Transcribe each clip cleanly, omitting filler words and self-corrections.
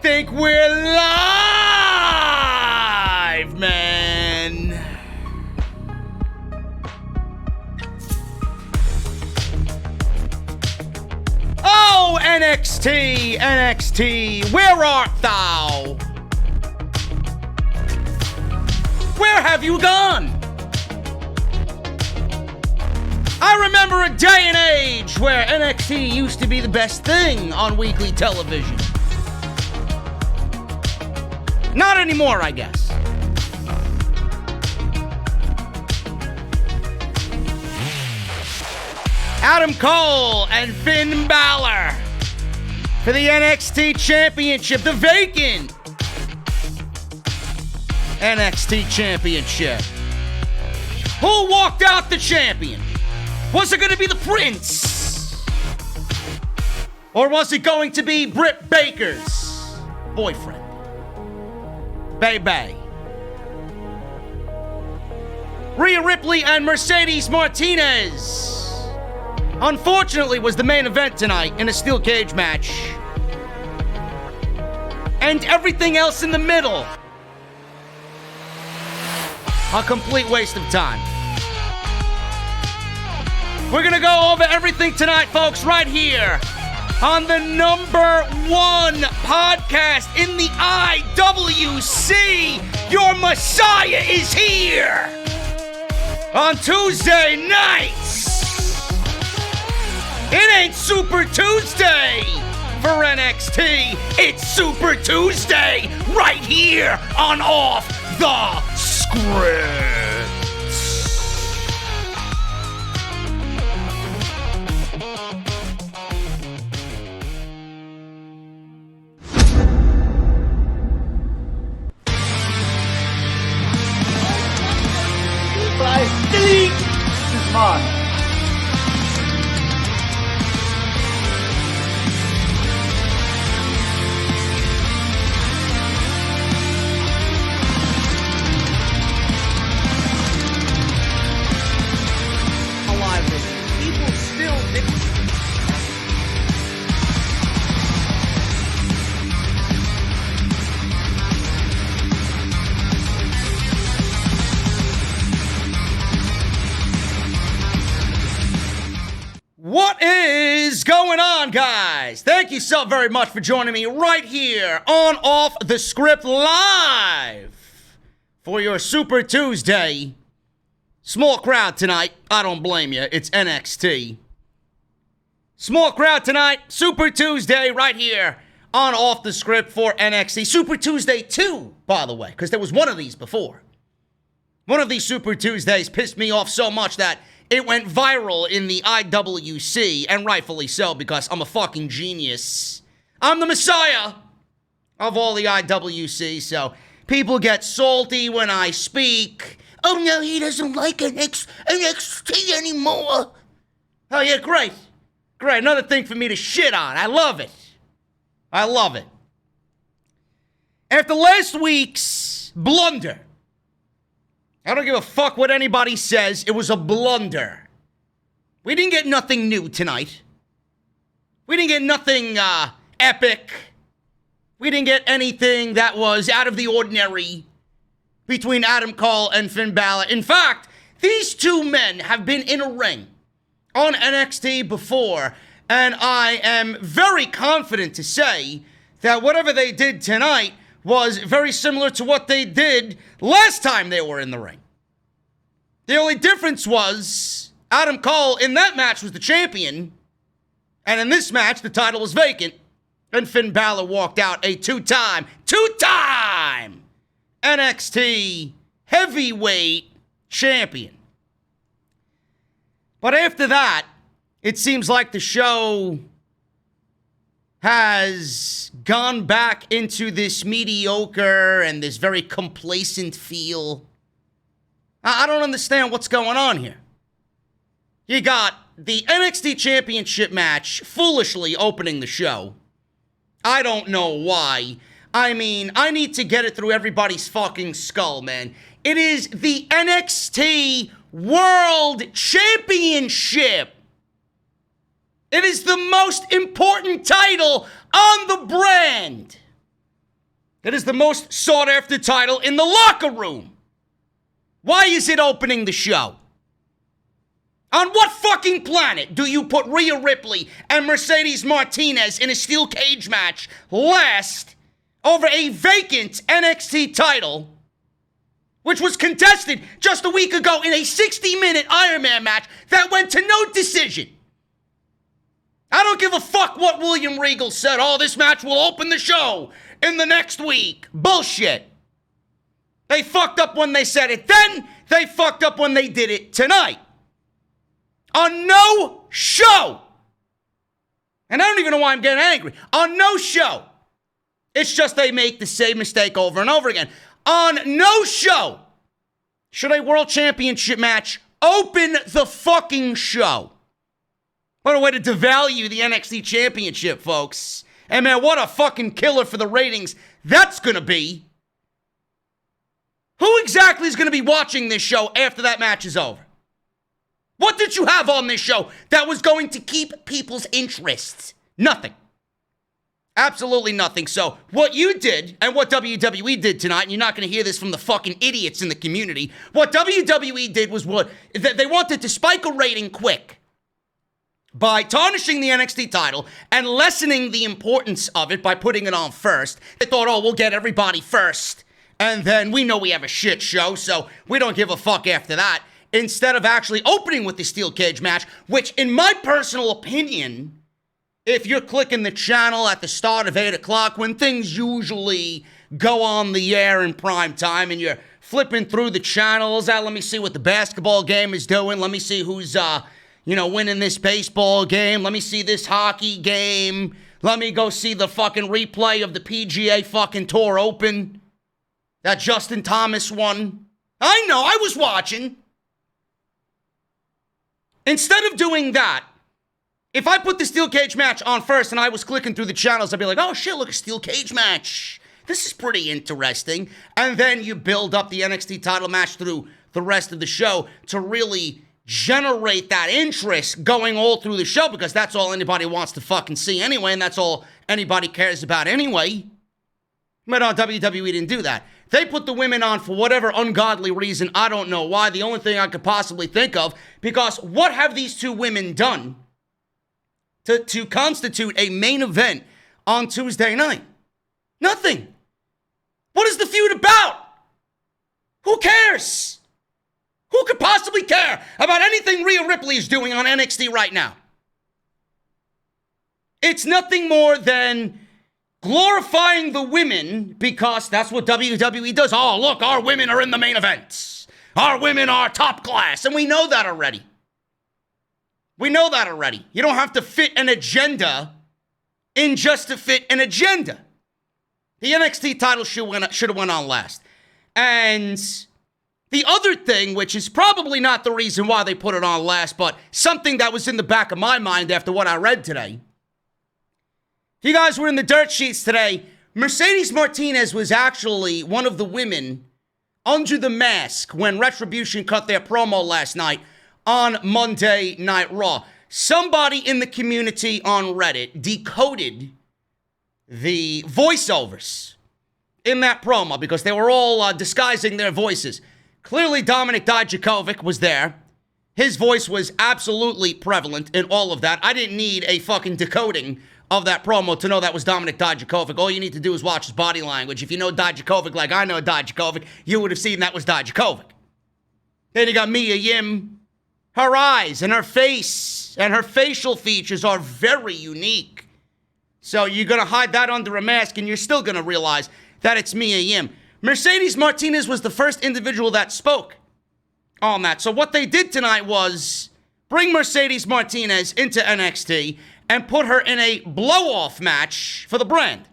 think we're live, man. Oh, NXT, NXT, where art thou? Where have you gone? I remember a day and age where NXT used to be the best thing on weekly television. Not anymore, I guess. Adam Cole and Finn Balor for the NXT Championship, the vacant NXT Championship. Who walked out the champion? Was it going to be the Prince? Or was it going to be Britt Baker's boyfriend? Baby. Rhea Ripley and Mercedes Martinez, unfortunately, was the main event tonight in a steel cage match. And everything else in the middle, a complete waste of time. We're gonna go over everything tonight, folks, right here on the #1 podcast in the IWC. Your Messiah is here on Tuesday nights. It ain't Super Tuesday for NXT. It's Super Tuesday right here on Off the Script. Come on. Alive with people still think. What is going on, guys? Thank you so very much for joining me right here on Off the Script Live for your Super Tuesday. Small crowd tonight. I don't blame you. It's NXT. Small crowd tonight. Super Tuesday right here on Off the Script for NXT. Super Tuesday 2, by the way, because there was one of these before. One of these Super Tuesdays pissed me off so much that it went viral in the IWC, and rightfully so, because I'm a fucking genius. I'm the Messiah of all the IWC, so people get salty when I speak. Oh no, he doesn't like NXT anymore. Oh yeah, great. Great, another thing for me to shit on. I love it. I love it. After last week's blunder, I don't give a fuck what anybody says. It was a blunder. We didn't get nothing new tonight. We didn't get nothing epic. We didn't get anything that was out of the ordinary between Adam Cole and Finn Balor. In fact, these two men have been in a ring on NXT before, and I am very confident to say that whatever they did tonight was very similar to what they did last time they were in the ring. The only difference was Adam Cole in that match was the champion, and in this match the title was vacant, and Finn Balor walked out a two-time NXT heavyweight champion. But after that, it seems like the show has gone back into this mediocre and this very complacent feel. I don't understand what's going on here. You got the NXT Championship match foolishly opening the show. I don't know why. I mean, I need to get it through everybody's fucking skull, man. It is the NXT World Championship. It is the most important title on the brand. It is the most sought-after title in the locker room. Why is it opening the show? On what fucking planet do you put Rhea Ripley and Mercedes Martinez in a steel cage match last over a vacant NXT title, which was contested just a week ago in a 60-minute Ironman match that went to no decision? I don't give a fuck what William Regal said. Oh, this match will open the show in the next week. Bullshit. They fucked up when they said it then. They fucked up when they did it tonight. On no show. And I don't even know why I'm getting angry. On no show. It's just they make the same mistake over and over again. On no show should a world championship match open the fucking show. What a way to devalue the NXT Championship, folks. And man, what a fucking killer for the ratings that's gonna be. Who exactly is gonna be watching this show after that match is over? What did you have on this show that was going to keep people's interests? Nothing. Absolutely nothing. So what you did and what WWE did tonight, and you're not going to hear this from the fucking idiots in the community, what WWE did was what they wanted to spike a rating quick by tarnishing the NXT title and lessening the importance of it by putting it on first. They thought, oh, we'll get everybody first, and then we know we have a shit show, so we don't give a fuck after that. Instead of actually opening with the steel cage match, which in my personal opinion, if you're clicking the channel at the start of 8 o'clock, when things usually go on the air in prime time and you're flipping through the channels, let me see what the basketball game is doing. Let me see who's, winning this baseball game. Let me see this hockey game. Let me go see the fucking replay of the PGA fucking Tour Open. That Justin Thomas one. I know, I was watching. Instead of doing that, if I put the steel cage match on first and I was clicking through the channels, I'd be like, oh shit, look, a steel cage match. This is pretty interesting. And then you build up the NXT title match through the rest of the show to really generate that interest going all through the show, because that's all anybody wants to fucking see anyway, and that's all anybody cares about anyway. But no, WWE didn't do that. They put the women on for whatever ungodly reason. I don't know why. The only thing I could possibly think of, because what have these two women done to constitute a main event on Tuesday night? Nothing. What is the feud about? Who cares? Who could possibly care about anything Rhea Ripley is doing on NXT right now? It's nothing more than glorifying the women, because that's what WWE does. Oh, look, our women are in the main events. Our women are top class, and we know that already. We know that already. You don't have to fit an agenda in just to fit an agenda. The NXT title should have went on last. And the other thing, which is probably not the reason why they put it on last, but something that was in the back of my mind after what I read today. You guys were in the dirt sheets today. Mercedes Martinez was actually one of the women under the mask when Retribution cut their promo last night on Monday Night Raw. Somebody in the community on Reddit decoded the voiceovers in that promo because they were all disguising their voices. Clearly, Dominik Dijakovic was there. His voice was absolutely prevalent in all of that. I didn't need a fucking decoding of that promo to know that was Dominik Dijakovic. All you need to do is watch his body language. If you know Dijakovic like I know Dijakovic, you would have seen that was Dijakovic. Then you got Mia Yim. Her eyes and her face and her facial features are very unique. So you're going to hide that under a mask and you're still going to realize that it's Mia Yim. Mercedes Martinez was the first individual that spoke on that. So what they did tonight was bring Mercedes Martinez into NXT and put her in a blow-off match for the brand.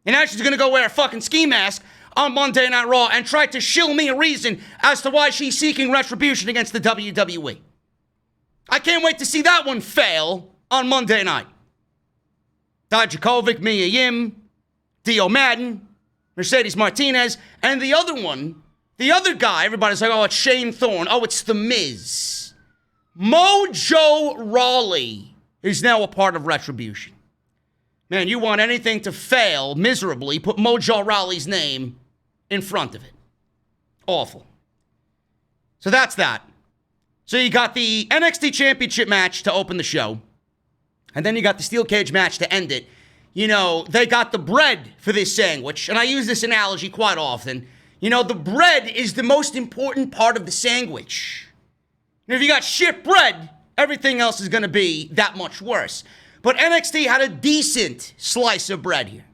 And now she's going to go wear a fucking ski mask on Monday Night Raw and try to shill me a reason as to why she's seeking retribution against the WWE. I can't wait to see that one fail on Monday night. Dijakovic, Mia Yim, Dio Madden, Mercedes Martinez, and the other one, the other guy, everybody's like, oh, it's Shane Thorne. Oh, it's The Miz. Mojo Rawley is now a part of Retribution. Man, you want anything to fail miserably, put Mojo Rawley's name in front of it. Awful. So that's that. So you got the NXT Championship match to open the show. And then you got the steel cage match to end it. You know, they got the bread for this sandwich. And I use this analogy quite often. You know, the bread is the most important part of the sandwich. And if you got shit bread, everything else is going to be that much worse. But NXT had a decent slice of bread here.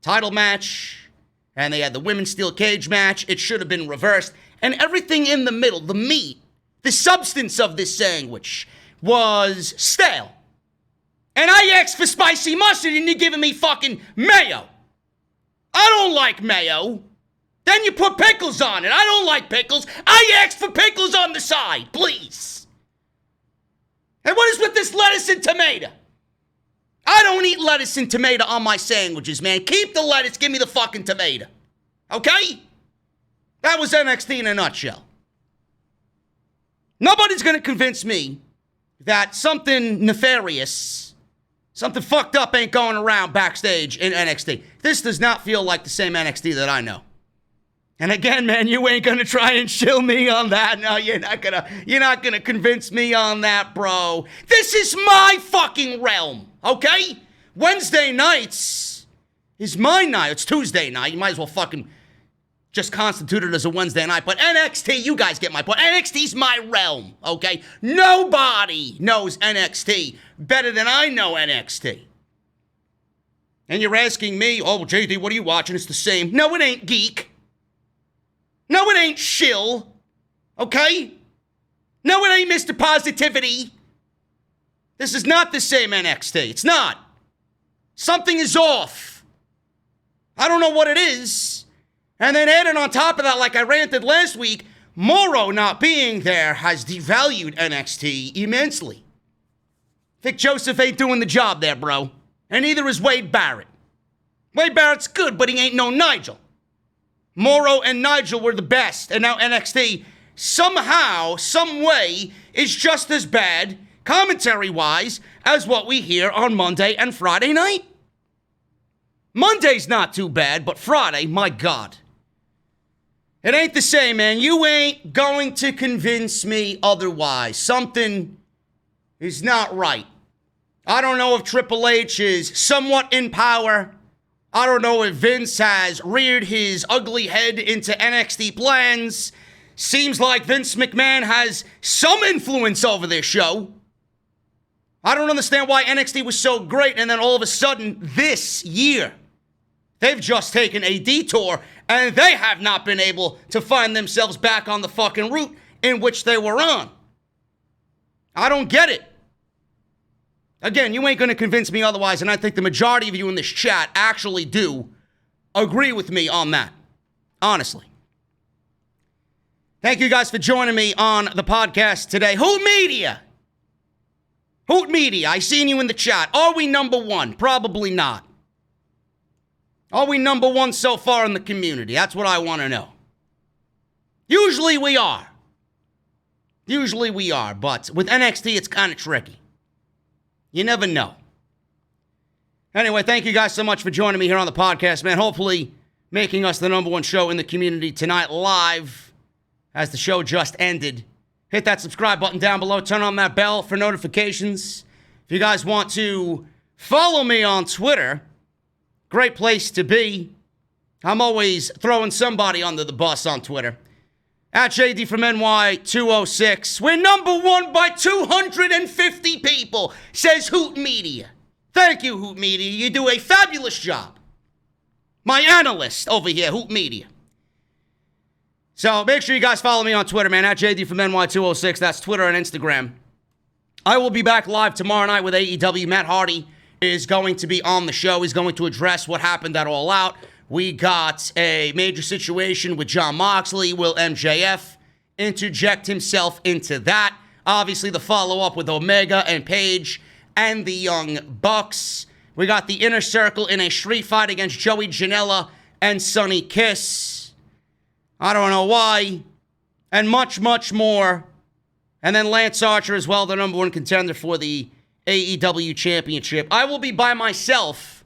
Title match, and they had the women's steel cage match. It should have been reversed. And everything in the middle, the meat, the substance of this sandwich was stale. And I asked for spicy mustard and you're giving me fucking mayo. I don't like mayo. Then you put pickles on it. I don't like pickles. I asked for pickles on the side, please. And what is with this lettuce and tomato? I don't eat lettuce and tomato on my sandwiches, man. Keep the lettuce, give me the fucking tomato. Okay? That was NXT in a nutshell. Nobody's gonna convince me that something nefarious, something fucked up ain't going around backstage in NXT. This does not feel like the same NXT that I know. And again, man, you ain't gonna try and shill me on that. No, you're not gonna convince me on that, bro. This is my fucking realm, okay? Wednesday nights is my night. It's Tuesday night. You might as well fucking just constitute it as a Wednesday night. But NXT, you guys get my point. NXT's my realm, okay? Nobody knows NXT better than I know NXT. And you're asking me, oh, JD, what are you watching? It's the same. No, it ain't, geek. No, it ain't shill, okay? No, it ain't Mr. Positivity. This is not the same NXT. It's not. Something is off. I don't know what it is. And then added on top of that, like I ranted last week, Morrow not being there has devalued NXT immensely. Vic Joseph ain't doing the job there, bro. And neither is Wade Barrett. Wade Barrett's good, but he ain't no Nigel. Morrow and Nigel were the best, and now NXT somehow, some way, is just as bad, commentary-wise, as what we hear on Monday and Friday night. Monday's not too bad, but Friday, my God. It ain't the same, man. You ain't going to convince me otherwise. Something is not right. I don't know if Triple H is somewhat in power. I don't know if Vince has reared his ugly head into NXT plans. Seems like Vince McMahon has some influence over this show. I don't understand why NXT was so great and then all of a sudden this year, they've just taken a detour and they have not been able to find themselves back on the fucking route in which they were on. I don't get it. Again, you ain't going to convince me otherwise, and I think the majority of you in this chat actually do agree with me on that. Honestly. Thank you guys for joining me on the podcast today. Hoot Media! Hoot Media, I seen you in the chat. Are we number one? Probably not. Are we number one so far in the community? That's what I want to know. Usually we are. Usually we are, but with NXT, it's kind of tricky. You never know. Anyway, thank you guys so much for joining me here on the podcast, man. Hopefully making us the number one show in the community tonight live as the show just ended. Hit that subscribe button down below. Turn on that bell for notifications. If you guys want to follow me on Twitter, great place to be. I'm always throwing somebody under the bus on Twitter. At JD from NY206. We're number one by 250 people, says Hoot Media. Thank you, Hoot Media. You do a fabulous job. My analyst over here, Hoot Media. So make sure you guys follow me on Twitter, man. At JD from NY206. That's Twitter and Instagram. I will be back live tomorrow night with AEW. Matt Hardy is going to be on the show. He's going to address what happened at All Out. We got a major situation with Jon Moxley. Will MJF interject himself into that? Obviously, the follow-up with Omega and Paige and the Young Bucks. We got the Inner Circle in a street fight against Joey Janela and Sonny Kiss. I don't know why. And much, much more. And then Lance Archer as well, the number one contender for the AEW Championship. I will be by myself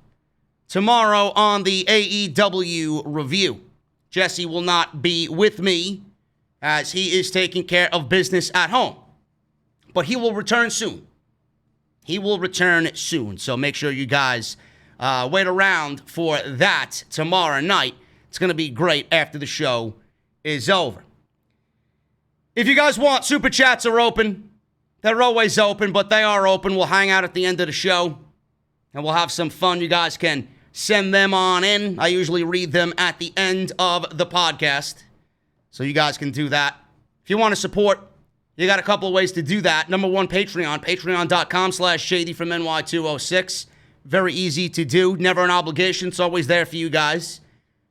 tomorrow on the AEW review. Jesse will not be with me as he is taking care of business at home. But he will return soon. He will return soon. So make sure you guys wait around for that tomorrow night. It's going to be great after the show is over. If you guys want, Super Chats are open. They're always open, but they are open. We'll hang out at the end of the show, and we'll have some fun. You guys can send them on in. I usually read them at the end of the podcast, so you guys can do that. If you want to support, you got a couple of ways to do that. Number one, Patreon. Patreon.com/Shady from NY206. Very easy to do. Never an obligation. It's always there for you guys.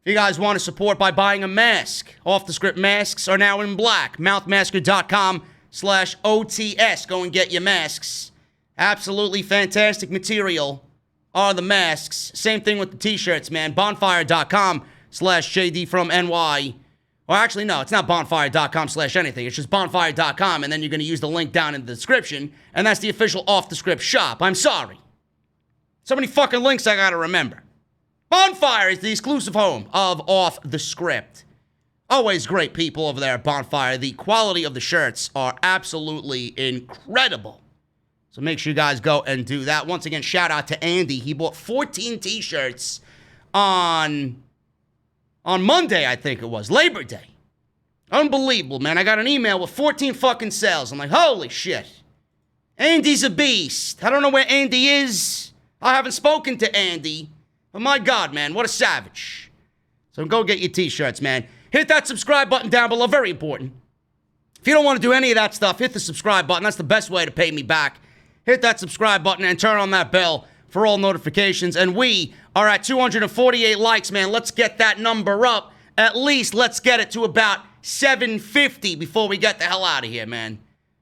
If you guys want to support by buying a mask, Off the Script masks are now in black. Mouthmasker.com/OTS. Go and get your masks. Absolutely fantastic material are the masks. Same thing with the t-shirts, man. Bonfire.com/JD from NY. Or actually, no, it's not bonfire.com/anything. It's just bonfire.com, and then you're going to use the link down in the description, and that's the official Off the Script shop. I'm sorry. So many fucking links I got to remember. Bonfire is the exclusive home of Off the Script. Always great people over there at Bonfire. The quality of the shirts are absolutely incredible. So make sure you guys go and do that. Once again, shout out to Andy. He bought 14 t-shirts on Monday, I think it was. Labor Day. Unbelievable, man. I got an email with 14 fucking sales. I'm like, holy shit. Andy's a beast. I don't know where Andy is. I haven't spoken to Andy. But my God, man, what a savage. So go get your t-shirts, man. Hit that subscribe button down below. Very important. If you don't want to do any of that stuff, hit the subscribe button. That's the best way to pay me back. Hit that subscribe button and turn on that bell for all notifications. And we are at 248 likes, man. Let's get that number up. At least let's get it to about 750 before we get the hell out of here, man.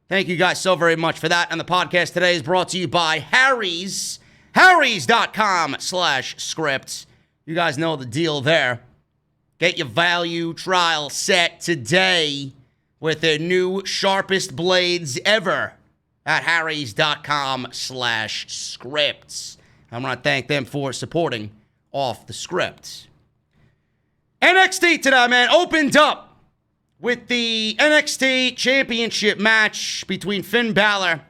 Thank you guys so very much for that. And the podcast today is brought to you by Harry's. Harry's.com/script. You guys know the deal there. Get your value trial set today with their new sharpest blades ever at Harry's.com/scripts. I'm going to thank them for supporting Off the Script. NXT today, man, opened up with the NXT Championship match between Finn Balor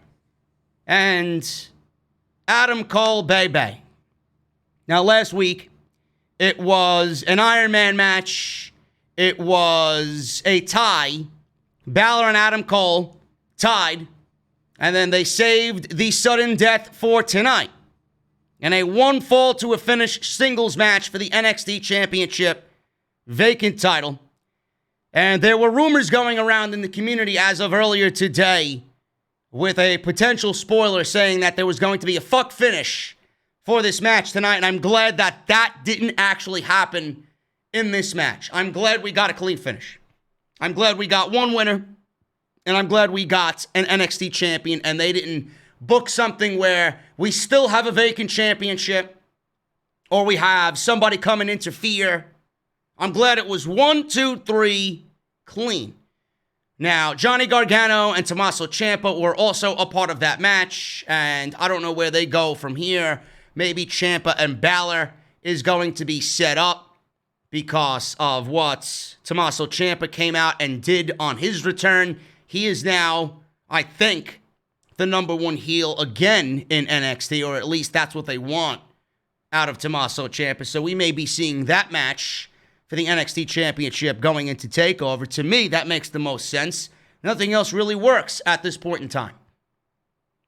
and Adam Cole, baby. Now, last week, it was an Ironman match. It was a tie. Balor and Adam Cole tied. And then they saved the sudden death for tonight. And a one-fall to a finish singles match for the NXT Championship vacant title. And there were rumors going around in the community as of earlier today with a potential spoiler saying that there was going to be a fuck finish for this match tonight, and I'm glad that that didn't actually happen in this match. I'm glad we got a clean finish. I'm glad we got one winner, and I'm glad we got an NXT champion, and they didn't book something where we still have a vacant championship, or we have somebody come and interfere. I'm glad it was 1, 2, 3, clean. Now, Johnny Gargano and Tommaso Ciampa were also a part of that match, and I don't know where they go from here. Maybe Ciampa and Balor is going to be set up because of what Tommaso Ciampa came out and did on his return. He is now, I think, the number one heel again in NXT, or at least that's what they want out of Tommaso Ciampa. So we may be seeing that match for the NXT Championship going into TakeOver. To me, that makes the most sense. Nothing else really works at this point in time.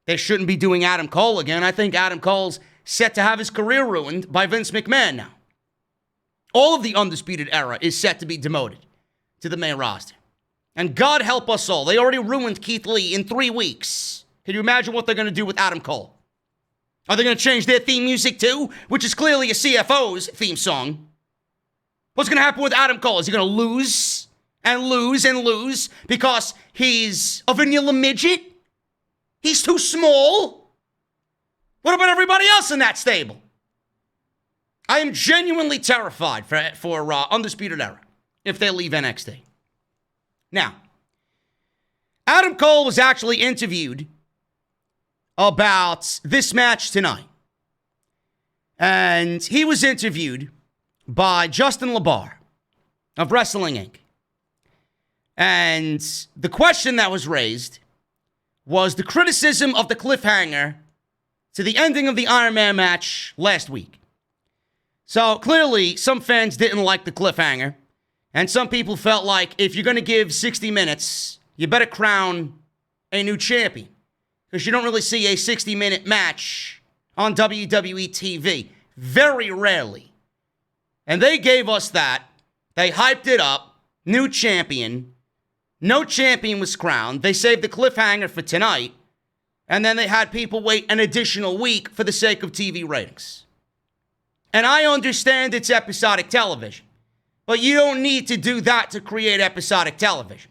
They shouldn't be doing Adam Cole again. I think Adam Cole's set to have his career ruined by Vince McMahon now. All of the Undisputed Era is set to be demoted to the main roster. And God help us all. They already ruined Keith Lee in 3 weeks. Can you imagine what they're going to do with Adam Cole? Are they going to change their theme music too? Which is clearly a CFO's theme song. What's going to happen with Adam Cole? Is he going to lose and lose and lose because he's a vanilla midget? He's too small? What about everybody else in that stable? I am genuinely terrified for Undisputed Era if they leave NXT. Now, Adam Cole was actually interviewed about this match tonight. And he was interviewed by Justin LaBar of Wrestling Inc. And the question that was raised was the criticism of the cliffhanger to the ending of the Ironman match last week. So clearly, some fans didn't like the cliffhanger, and some people felt like if you're going to give 60 minutes, you better crown a new champion, because you don't really see a 60-minute match on WWE TV. Very rarely. And they gave us that. They hyped it up. New champion. No champion was crowned. They saved the cliffhanger for tonight. And then they had people wait an additional week for the sake of TV ratings. And I understand it's episodic television. But you don't need to do that to create episodic television.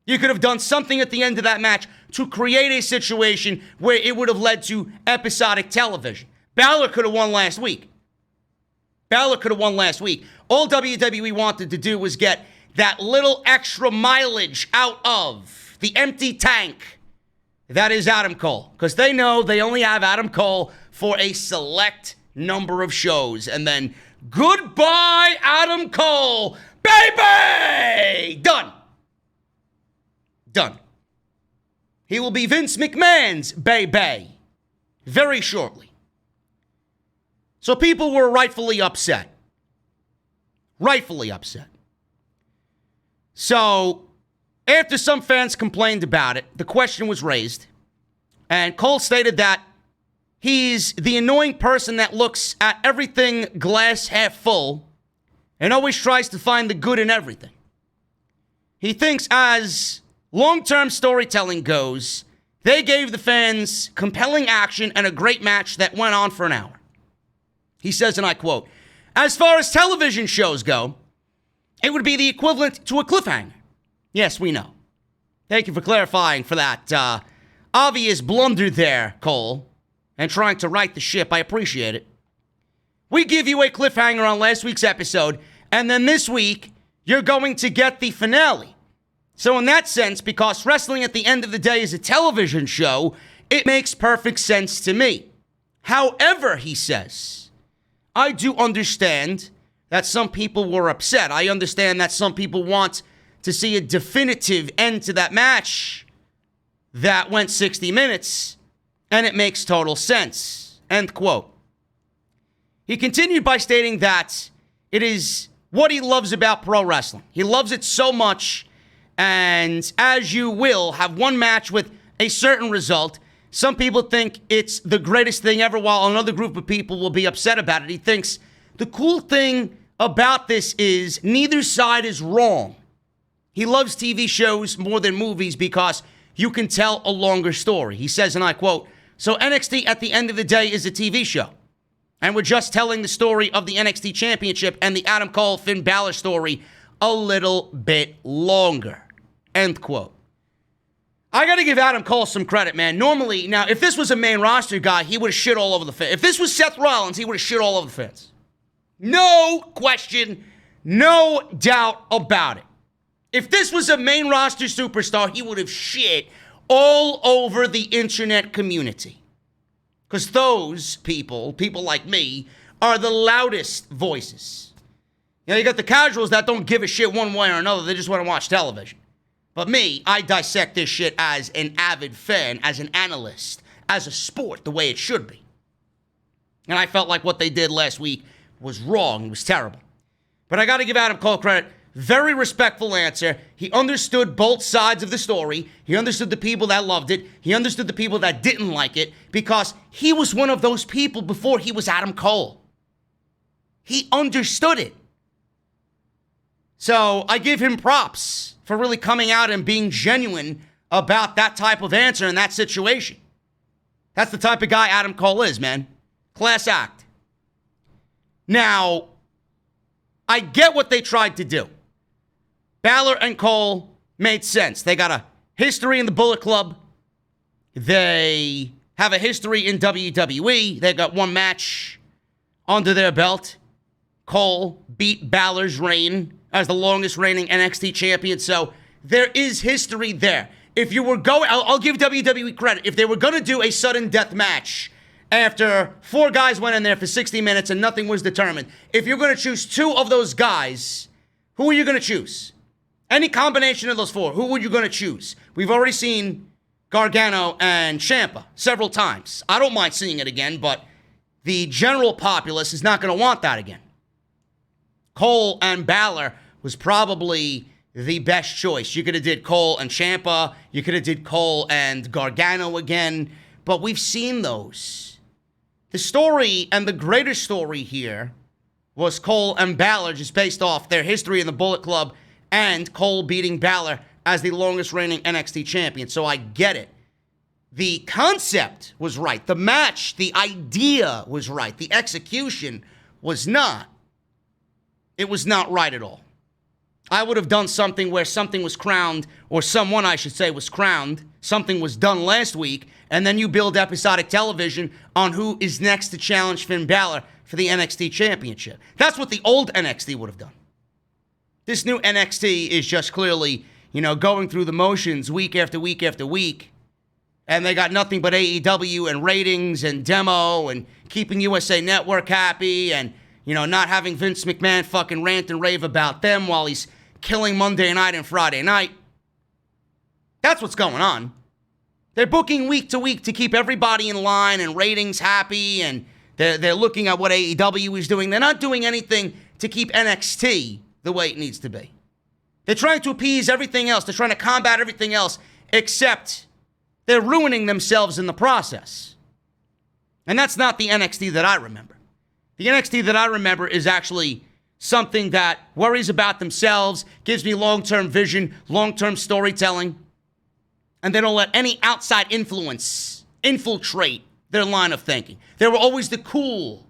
You could have done something at the end of that match to create a situation where it would have led to episodic television. BALOR could have won last week. BALOR could have won last week. All WWE wanted to do was get that little extra mileage out of the empty tank that is Adam Cole. Because they know they only have Adam Cole for a select number of shows. And then, goodbye, Adam Cole, baby! Done. Done. He will be Vince McMahon's baby very shortly. So people were rightfully upset. Rightfully upset. So after some fans complained about it, the question was raised, and Cole stated that he's the annoying person that looks at everything glass half full and always tries to find the good in everything. He thinks as long-term storytelling goes, they gave the fans compelling action and a great match that went on for an hour. He says, and I quote, "As far as television shows go, it would be the equivalent to a cliffhanger." Yes, we know. Thank you for clarifying for that obvious blunder there, Cole, and trying to right the ship. I appreciate it. We give you a cliffhanger on last week's episode, and then this week, you're going to get the finale. So in that sense, because wrestling at the end of the day is a television show, it makes perfect sense to me. However, he says, I do understand that some people were upset. I understand that some people want to see a definitive end to that match that went 60 minutes, and it makes total sense. End quote. He continued by stating that it is what he loves about pro wrestling. He loves it so much, and as you will have one match with a certain result, some people think it's the greatest thing ever, while another group of people will be upset about it. He thinks the cool thing about this is neither side is wrong. He loves TV shows more than movies because you can tell a longer story. He says, and I quote, "So NXT at the end of the day is a TV show. And we're just telling the story of the NXT Championship and the Adam Cole Finn Balor story a little bit longer." End quote. I got to give Adam Cole some credit, man. Normally, now, if this was a main roster guy, he would have shit all over the fans. If this was Seth Rollins, he would have shit all over the fans. No question, no doubt about it. If this was a main roster superstar, he would have shit all over the internet community. Because those people like me, are the loudest voices. You know, you got the casuals that don't give a shit one way or another. They just want to watch television. But me, I dissect this shit as an avid fan, as an analyst, as a sport, the way it should be. And I felt like what they did last week was wrong. It was terrible. But I got to give Adam Cole credit. Very respectful answer. He understood both sides of the story. He understood the people that loved it. He understood the people that didn't like it, because he was one of those people before he was Adam Cole. He understood it. So I give him props for really coming out and being genuine about that type of answer in that situation. That's the type of guy Adam Cole is, man. Class act. Now, I get what they tried to do. Balor and Cole made sense. They got a history in the Bullet Club. They have a history in WWE. They got one match under their belt. Cole beat Balor's reign as the longest reigning NXT champion. So there is history there. if you were going, I'll give WWE credit. If they were going to do a sudden death match after 4 guys went in there for 60 minutes and nothing was determined, if you're going to choose 2 of those guys, who are you going to choose? Any combination of those 4, who would you going to choose? We've already seen Gargano and Ciampa several times. I don't mind seeing it again, but the general populace is not going to want that again. Cole and BALOR was probably the best choice. You could have did Cole and Ciampa. You could have did Cole and Gargano again. But we've seen those. The story and the greater story here was Cole and BALOR, just based off their history in the Bullet Club and Cole beating BALOR as the longest reigning NXT champion. So I get it. The concept was right. The match, the idea was right. The execution was not. It was not right at all. I would have done something where something was crowned, or someone, I should say, was crowned. Something was done last week, and then you build episodic television on who is next to challenge Finn Balor for the NXT Championship. That's what the old NXT would have done. This new NXT is just clearly, going through the motions week after week after week, and they got nothing but AEW and ratings and demo and keeping USA Network happy and, not having Vince McMahon fucking rant and rave about them while he's killing Monday night and Friday night. That's what's going on. They're booking week to week to keep everybody in line and ratings happy, and they're looking at what AEW is doing. They're not doing anything to keep NXT the way it needs to be. They're trying to appease everything else. They're trying to combat everything else, except they're ruining themselves in the process. And that's not the NXT that I remember. The NXT that I remember is actually something that worries about themselves, gives me long-term vision, long-term storytelling, and they don't let any outside influence infiltrate their line of thinking. They were always the cool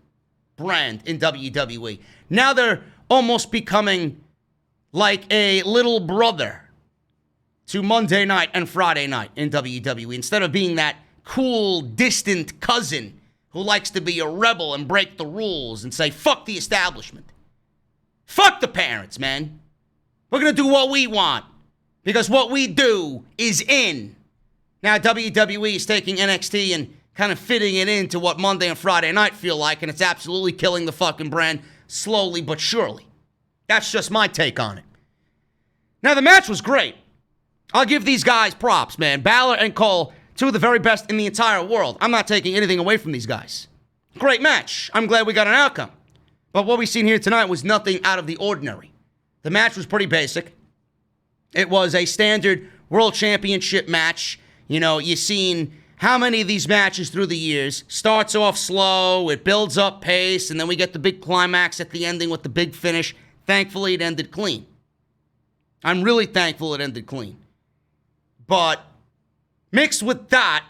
brand in WWE. Now they're almost becoming like a little brother to Monday night and Friday night in WWE. Instead of being that cool, distant cousin who likes to be a rebel and break the rules and say, fuck the establishment. Fuck the parents, man. We're going to do what we want because what we do is in. Now, WWE is taking NXT and kind of fitting it into what Monday and Friday night feel like, and it's absolutely killing the fucking brand slowly but surely. That's just my take on it. Now, the match was great. I'll give these guys props, man. Balor and Cole, 2 of the very best in the entire world. I'm not taking anything away from these guys. Great match. I'm glad we got an outcome. But what we've seen here tonight was nothing out of the ordinary. The match was pretty basic. It was a standard World Championship match. You've seen how many of these matches through the years. Starts off slow, it builds up pace, and then we get the big climax at the ending with the big finish. Thankfully, it ended clean. I'm really thankful it ended clean. But mixed with that,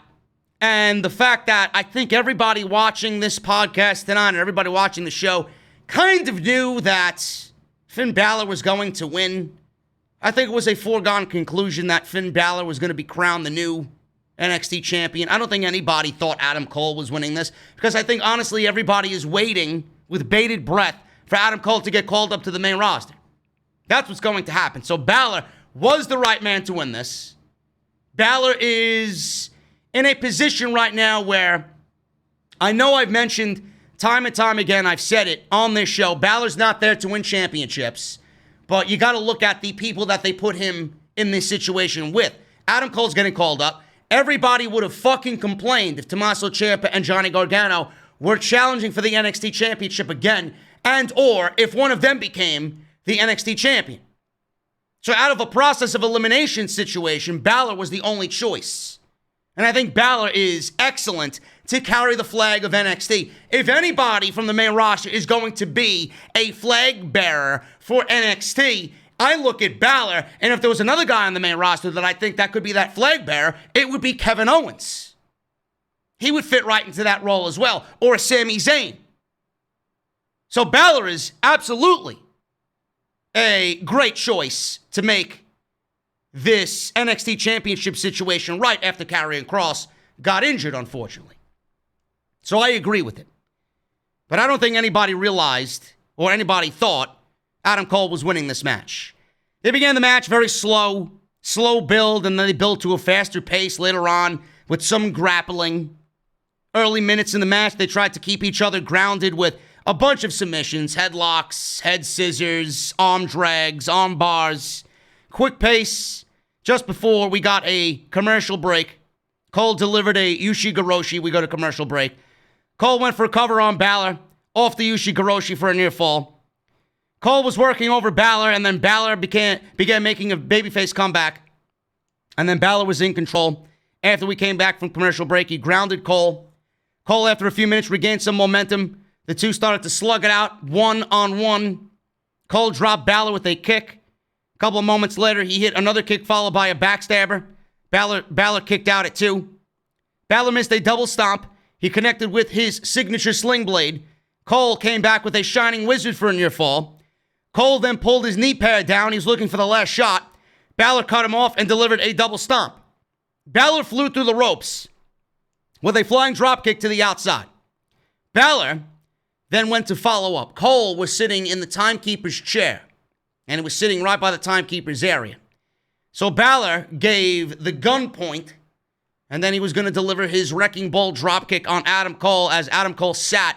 and the fact that I think everybody watching this podcast tonight and everybody watching the show kind of knew that Finn Balor was going to win. I think it was a foregone conclusion that Finn Balor was going to be crowned the new NXT champion. I don't think anybody thought Adam Cole was winning this because I think, honestly, everybody is waiting with bated breath for Adam Cole to get called up to the main roster. That's what's going to happen. So Balor was the right man to win this. Balor is in a position right now where I know I've mentioned time and time again, I've said it on this show, Balor's not there to win championships, but you got to look at the people that they put him in this situation with. Adam Cole's getting called up. Everybody would have fucking complained if Tommaso Ciampa and Johnny Gargano were challenging for the NXT Championship again, and or if one of them became the NXT Champion. So out of a process of elimination situation, Balor was the only choice. And I think Balor is excellent to carry the flag of NXT. If anybody from the main roster is going to be a flag bearer for NXT, I look at Balor, and if there was another guy on the main roster that I think that could be that flag bearer, it would be Kevin Owens. He would fit right into that role as well, or Sami Zayn. So Balor is absolutely a great choice to make this NXT Championship situation right after Karrion Kross got injured, unfortunately. So I agree with it. But I don't think anybody realized or anybody thought Adam Cole was winning this match. They began the match very slow, slow build, and then they build to a faster pace later on with some grappling. Early minutes in the match, they tried to keep each other grounded with a bunch of submissions, headlocks, head scissors, arm drags, arm bars. Quick pace. Just before we got a commercial break, Cole delivered a Ushi-Goroshi. We go to commercial break. Cole went for a cover on Balor, off the Ushi-Goroshi for a near fall. Cole was working over Balor, and then Balor began making a babyface comeback. And then Balor was in control. After we came back from commercial break, he grounded Cole. Cole, after a few minutes, regained some momentum. The two started to slug it out, one-on-one. Cole dropped Balor with a kick. A couple of moments later, he hit another kick followed by a backstabber. Balor kicked out at 2. Balor missed a double stomp. He connected with his signature sling blade. Cole came back with a Shining Wizard for a near fall. Cole then pulled his knee pad down. He was looking for the last shot. Balor cut him off and delivered a double stomp. Balor flew through the ropes with a flying dropkick to the outside. Balor then went to follow up. Cole was sitting in the timekeeper's chair, and it was sitting right by the timekeeper's area. So Balor gave the gun point, and then he was going to deliver his wrecking ball dropkick on Adam Cole as Adam Cole sat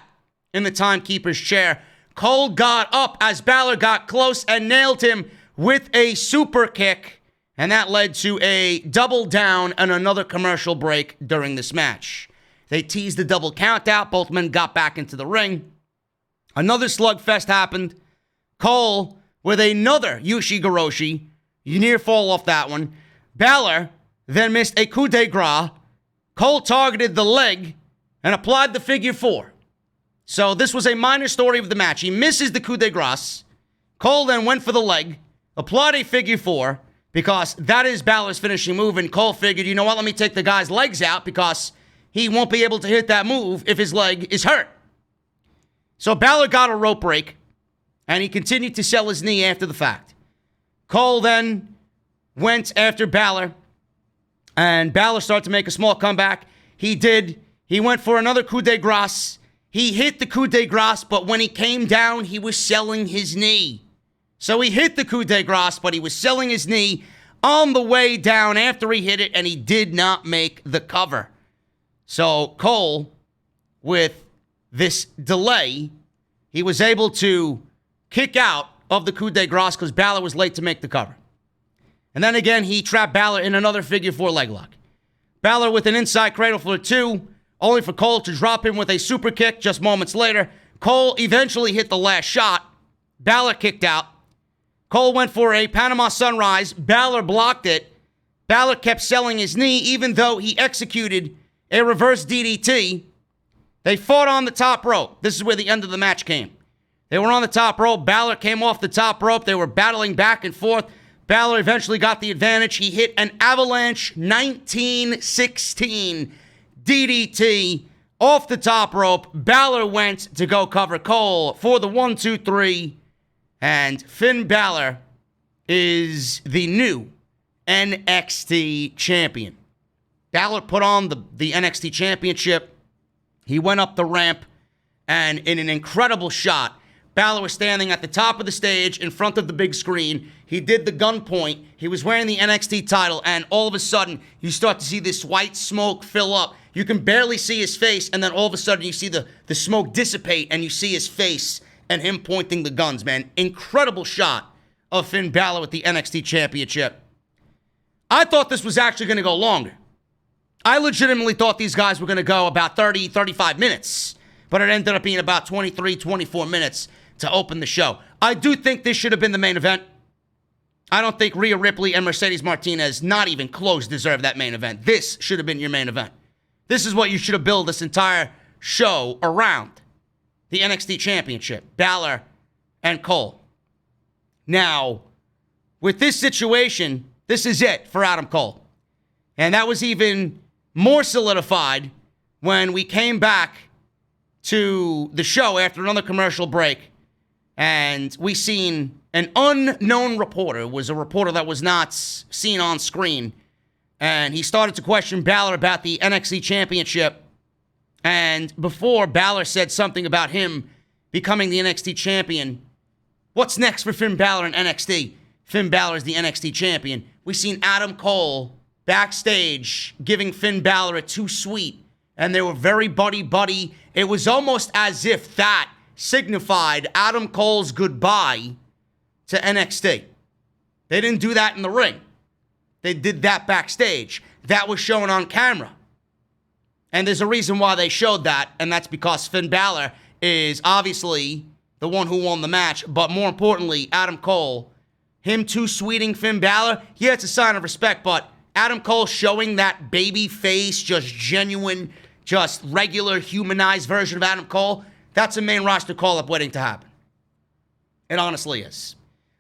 in the timekeeper's chair. Cole got up as Balor got close and nailed him with a super kick, and that led to a double down and another commercial break during this match. They teased the double count out. Both men got back into the ring. Another slugfest happened. Cole with another Ushi-Goroshi. Near fall off that one. Balor then missed a coup de grace. Cole targeted the leg and applied the figure 4. So this was a minor story of the match. He misses the coup de grace. Cole then went for the leg, applied a figure 4, because that is Balor's finishing move, and Cole figured, you know what, let me take the guy's legs out because he won't be able to hit that move if his leg is hurt. So Balor got a rope break, and he continued to sell his knee after the fact. Cole then went after Balor, and Balor started to make a small comeback. He did. He went for another coup de grace. He hit the coup de grace, but when he came down, he was selling his knee. So he hit the coup de grace, but he was selling his knee on the way down after he hit it, and he did not make the cover. So Cole, with this delay, he was able to kick out of the coup de grace because Balor was late to make the cover. And then again, he trapped Balor in another figure 4 leg lock. Balor with an inside cradle for 2, only for Cole to drop him with a super kick just moments later. Cole eventually hit the last shot. Balor kicked out. Cole went for a Panama Sunrise. Balor blocked it. Balor kept selling his knee even though he executed a reverse DDT. They fought on the top rope. This is where the end of the match came. They were on the top rope. Balor came off the top rope. They were battling back and forth. Balor eventually got the advantage. He hit an Avalanche 1916 DDT off the top rope. Balor went to go cover Cole for the 1, 2, 3. And Finn Balor is the new NXT Champion. Balor put on the NXT Championship. He went up the ramp, and in an incredible shot, Balor was standing at the top of the stage in front of the big screen. He did the gun point. He was wearing the NXT title, and all of a sudden, you start to see this white smoke fill up. You can barely see his face, and then all of a sudden, you see the smoke dissipate, and you see his face and him pointing the guns, man. Incredible shot of Finn Balor with the NXT Championship. I thought this was actually going to go longer. I legitimately thought these guys were going to go about 30, 35 minutes, but it ended up being about 23, 24 minutes to open the show. I do think this should have been the main event. I don't think Rhea Ripley and Mercedes Martinez, not even close, deserve that main event. This should have been your main event. This is what you should have built this entire show around. The NXT Championship, Balor and Cole. Now, with this situation, this is it for Adam Cole. And that was even more solidified when we came back to the show after another commercial break. And we seen an unknown reporter, was a reporter that was not seen on screen. And he started to question Balor about the NXT Championship. And before Balor said something about him becoming the NXT Champion, what's next for Finn Balor in NXT? Finn Balor is the NXT Champion. we seen Adam Cole backstage giving Finn Balor a too sweet, and they were very buddy-buddy. It was almost as if that signified Adam Cole's goodbye to NXT. They didn't do that in the ring. They did that backstage. That was shown on camera. And there's a reason why they showed that, and that's because Finn Balor is obviously the one who won the match, but more importantly, Adam Cole, him too sweeting Finn Balor, yeah, it's a sign of respect, but Adam Cole showing that baby face, just genuine, just regular humanized version of Adam Cole, that's a main roster call-up waiting to happen. It honestly is.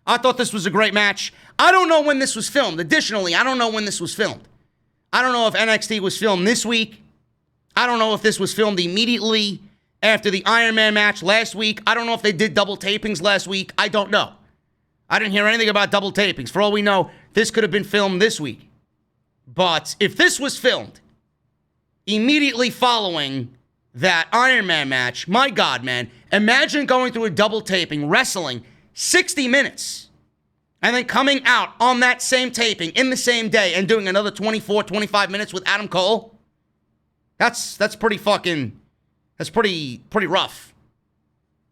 I thought this was a great match. I don't know when this was filmed. Additionally, I don't know when this was filmed. I don't know if NXT was filmed this week. I don't know if this was filmed immediately after the Ironman match last week. I don't know if they did double tapings last week. I don't know. I didn't hear anything about double tapings. For all we know, this could have been filmed this week. But if this was filmed immediately following that Ironman match, my God, man, imagine going through a double taping, wrestling 60 minutes, and then coming out on that same taping in the same day and doing another 24, 25 minutes with Adam Cole. That's pretty rough.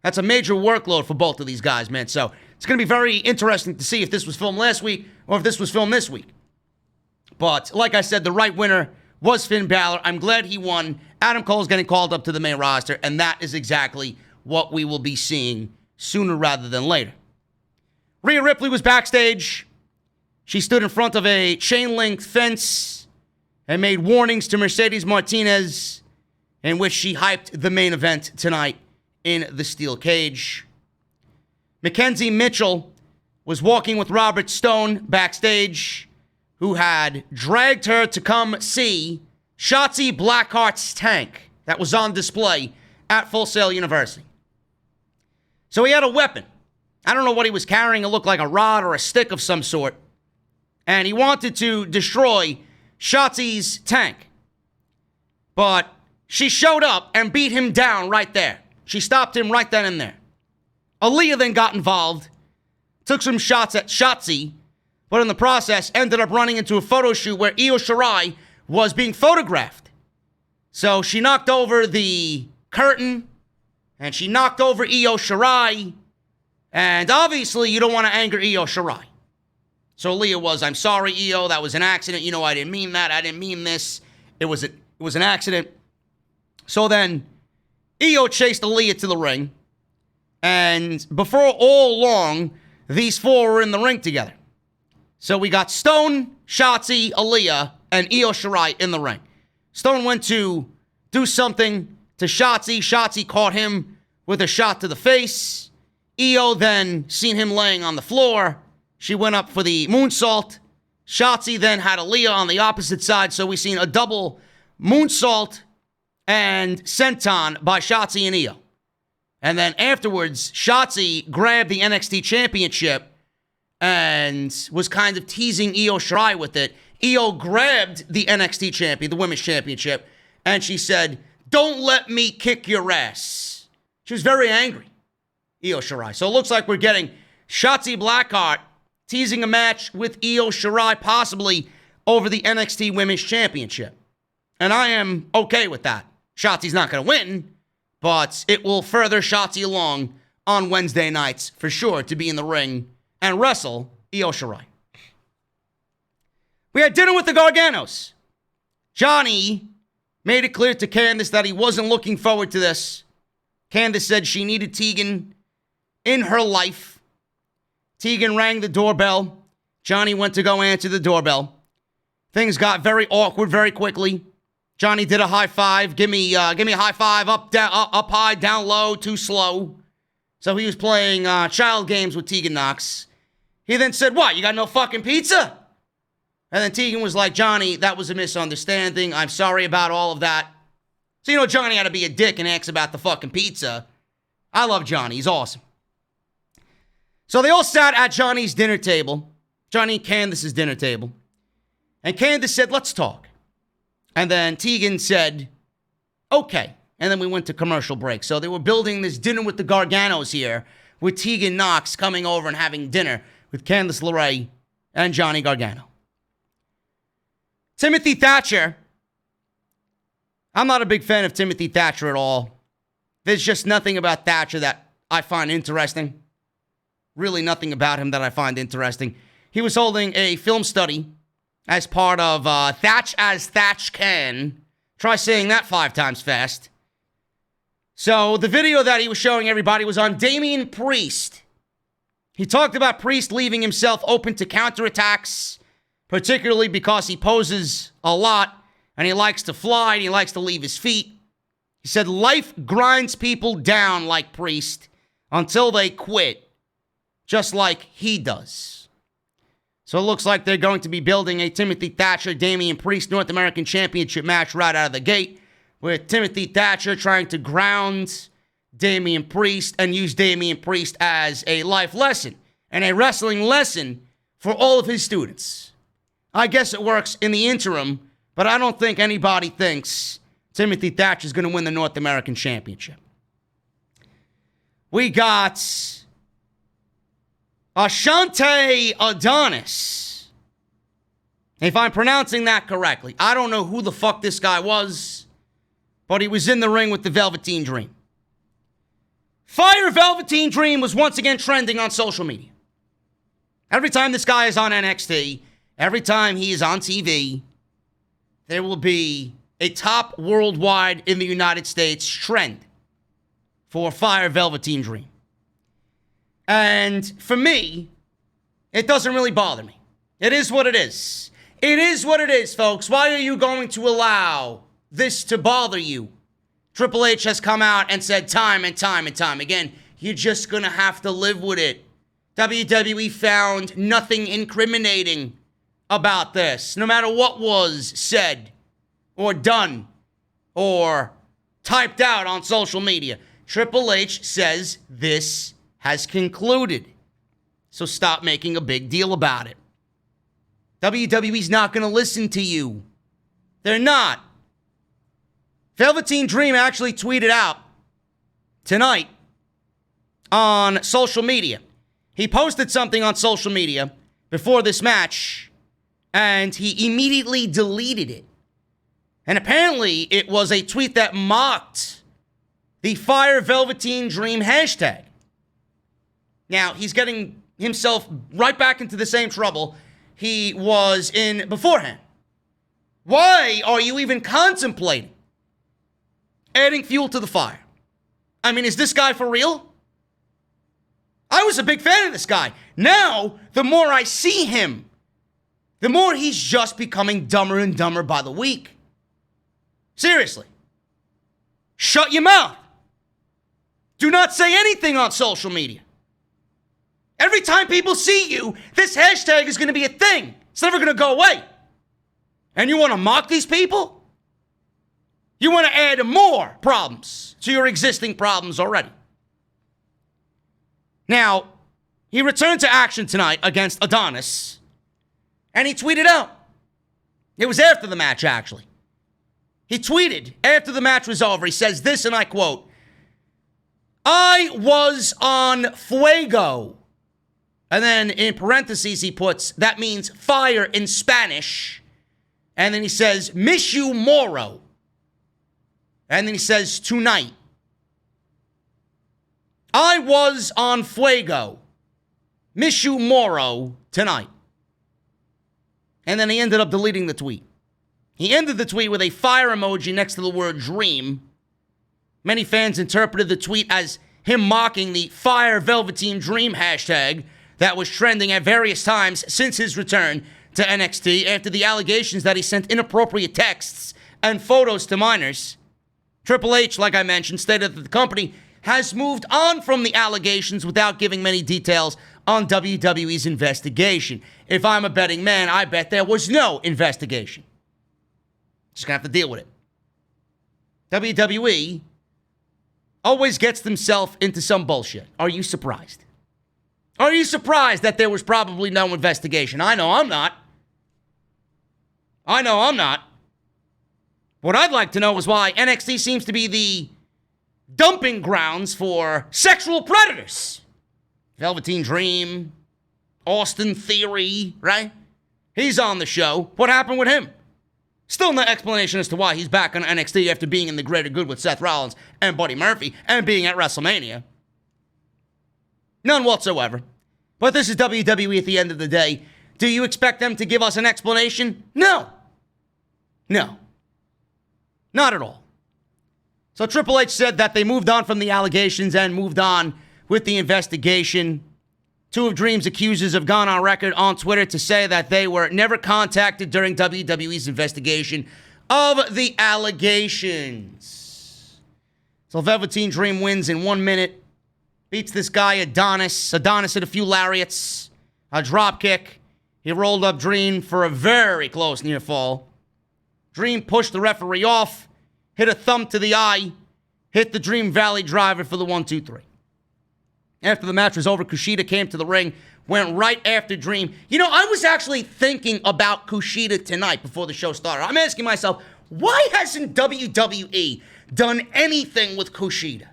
That's a major workload for both of these guys, man. So it's going to be very interesting to see if this was filmed last week or if this was filmed this week. But like I said, the right winner was Finn Balor. I'm glad he won. Adam Cole's getting called up to the main roster, and that is exactly what we will be seeing sooner rather than later. Rhea Ripley was backstage. She stood in front of a chain-link fence and made warnings to Mercedes Martinez, in which she hyped the main event tonight in the steel cage. Mackenzie Mitchell was walking with Robert Stone backstage, who had dragged her to come see Shotzi Blackheart's tank that was on display at Full Sail University. So he had a weapon. I don't know what he was carrying. It looked like a rod or a stick of some sort. And he wanted to destroy Shotzi's tank. But she showed up and beat him down right there. She stopped him right then and there. Aaliyah then got involved, took some shots at Shotzi, but in the process ended up running into a photo shoot where Io Shirai was being photographed. So she knocked over the curtain, and she knocked over Io Shirai, and obviously you don't want to anger Io Shirai. So Aaliyah was, I'm sorry, Io, that was an accident. You know, I didn't mean that. I didn't mean this. It was an accident. So then Io chased Aaliyah to the ring, and before all long, these four were in the ring together. So we got Stone, Shotzi, Aaliyah, and Io Shirai in the ring. Stone went to do something to Shotzi. Shotzi caught him with a shot to the face. Io then seen him laying on the floor. She went up for the moonsault. Shotzi then had Aaliyah on the opposite side, so we seen a double moonsault and senton by Shotzi and Io. And then afterwards, Shotzi grabbed the NXT Championship and was kind of teasing Io Shirai with it. Io grabbed the NXT Champion, the Women's Championship, and she said, "Don't let me kick your ass." She was very angry, Io Shirai. So it looks like we're getting Shotzi Blackheart teasing a match with Io Shirai, possibly over the NXT Women's Championship. And I am okay with that. Shotzi's not going to win, but it will further Shotzi along on Wednesday nights for sure to be in the ring and wrestle Io Shirai. We had dinner with the Garganos. Johnny made it clear to Candice that he wasn't looking forward to this. Candice said she needed Tegan in her life. Tegan rang the doorbell. Johnny went to go answer the doorbell. Things got very awkward very quickly. Johnny did a high five. Give me a high five. Up, down, up high, down low, too slow. So he was playing child games with Tegan Knox. He then said, "What, you got no fucking pizza?" And then Tegan was like, "Johnny, that was a misunderstanding. I'm sorry about all of that." So, you know, Johnny had to be a dick and ask about the fucking pizza. I love Johnny. He's awesome. So they all sat at Johnny's dinner table. Johnny and Candice's dinner table. And Candice said, "Let's talk." And then Tegan said, "Okay." And then we went to commercial break. So they were building this dinner with the Garganos here, with Tegan Knox coming over and having dinner with Candice LeRae and Johnny Gargano. Timothy Thatcher. I'm not a big fan of Timothy Thatcher at all. There's just nothing about Thatcher that I find interesting. Really nothing about him that I find interesting. He was holding a film study as part of Thatch as Thatch Can. Try saying that 5 times fast. So the video that he was showing everybody was on Damian Priest. He talked about Priest leaving himself open to counterattacks, particularly because he poses a lot and he likes to fly and he likes to leave his feet. He said life grinds people down like Priest until they quit, just like he does. So it looks like they're going to be building a Timothy Thatcher, Damian Priest North American Championship match right out of the gate, with Timothy Thatcher trying to ground Damian Priest and use Damian Priest as a life lesson and a wrestling lesson for all of his students. I guess it works in the interim, but I don't think anybody thinks Timothy Thatcher is going to win the North American Championship. We got Ashante Adonis. If I'm pronouncing that correctly. I don't know who the fuck this guy was, but he was in the ring with the Velveteen Dream. Fire Velveteen Dream was once again trending on social media. Every time this guy is on NXT, every time he is on TV, there will be a top worldwide in the United States trend for Fire Velveteen Dream. And for me, it doesn't really bother me. It is what it is. It is what it is, folks. Why are you going to allow this to bother you? Triple H has come out and said time and time and time again, you're just going to have to live with it. WWE found nothing incriminating about this, no matter what was said or done or typed out on social media. Triple H says this has concluded. So stop making a big deal about it. WWE's not going to listen to you. They're not. Velveteen Dream actually tweeted out tonight on social media. He posted something on social media before this match, and he immediately deleted it. And apparently, it was a tweet that mocked the Fire Velveteen Dream hashtag. Now, he's getting himself right back into the same trouble he was in beforehand. Why are you even contemplating adding fuel to the fire? I mean, is this guy for real? I was a big fan of this guy. Now, the more I see him, the more he's just becoming dumber and dumber by the week. Seriously. Shut your mouth. Do not say anything on social media. Every time people see you, this hashtag is going to be a thing. It's never going to go away. And you want to mock these people? You want to add more problems to your existing problems already. Now, he returned to action tonight against Adonis, and he tweeted out. It was after the match, actually. He tweeted after the match was over. He says this, and I quote, I was on fuego. And then in parentheses, he puts, that means fire in Spanish. And then he says, miss you moro. And then he says, tonight. I was on fuego. Miss you moro tonight. And then he ended up deleting the tweet. He ended the tweet with a fire emoji next to the word dream. Many fans interpreted the tweet as him mocking the Fire Velveteen Dream hashtag that was trending at various times since his return to NXT after the allegations that he sent inappropriate texts and photos to minors. Triple H, like I mentioned, stated that the company has moved on from the allegations without giving many details on WWE's investigation. If I'm a betting man, I bet there was no investigation. Just gonna have to deal with it. WWE always gets themselves into some bullshit. Are you surprised? Are you surprised that there was probably no investigation? I know I'm not. What I'd like to know is why NXT seems to be the dumping grounds for sexual predators. Velveteen Dream, Austin Theory, right? He's on the show. What happened with him? Still no explanation as to why he's back on NXT after being in the greater good with Seth Rollins and Buddy Murphy and being at WrestleMania. None whatsoever. But this is WWE at the end of the day. Do you expect them to give us an explanation? No. No. Not at all. So Triple H said that they moved on from the allegations and moved on with the investigation. Two of Dream's accusers have gone on record on Twitter to say that they were never contacted during WWE's investigation of the allegations. So Velveteen Dream wins in 1 minute. Beats this guy Adonis. Adonis hit a few lariats. A drop kick. He rolled up Dream for a very close near fall. Dream pushed the referee off. Hit a thumb to the eye. Hit the Dream Valley driver for the 1-2-3. After the match was over, Kushida came to the ring, went right after Dream. You know, I was actually thinking about Kushida tonight before the show started. I'm asking myself, why hasn't WWE done anything with Kushida?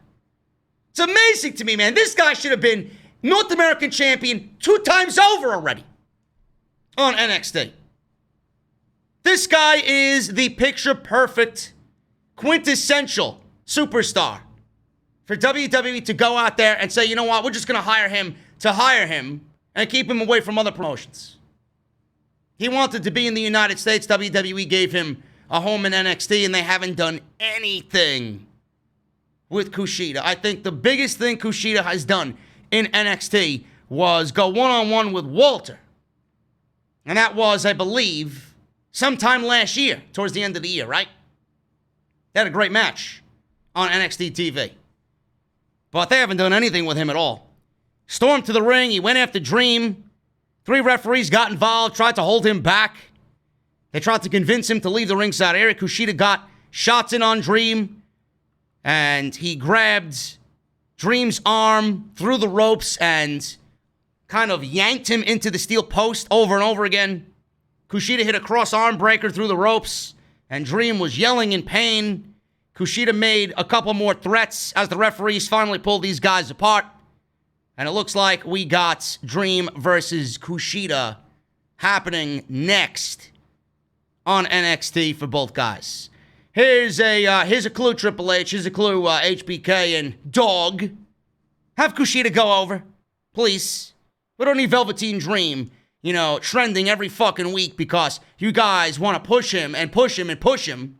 It's amazing to me, man. This guy should have been North American champion 2 times over already on NXT. This guy is the picture-perfect, quintessential superstar for WWE to go out there and say, you know what, we're just going to hire him and keep him away from other promotions. He wanted to be in the United States. WWE gave him a home in NXT, and they haven't done anything with Kushida. I think the biggest thing Kushida has done in NXT was go one-on-one with Walter. And that was, I believe, sometime last year, towards the end of the year, right? They had a great match on NXT TV. But they haven't done anything with him at all. Stormed to the ring. He went after Dream. 3 referees got involved, tried to hold him back. They tried to convince him to leave the ringside area. Kushida got shots in on Dream. And he grabbed Dream's arm through the ropes and kind of yanked him into the steel post over and over again. Kushida hit a cross arm breaker through the ropes. And Dream was yelling in pain. Kushida made a couple more threats as the referees finally pulled these guys apart. And it looks like we got Dream versus Kushida happening next on NXT for both guys. Here's a clue, Triple H. Here's a clue, HBK and Dog. Have Kushida go over, please. We don't need Velveteen Dream, trending every fucking week because you guys want to push him and push him and push him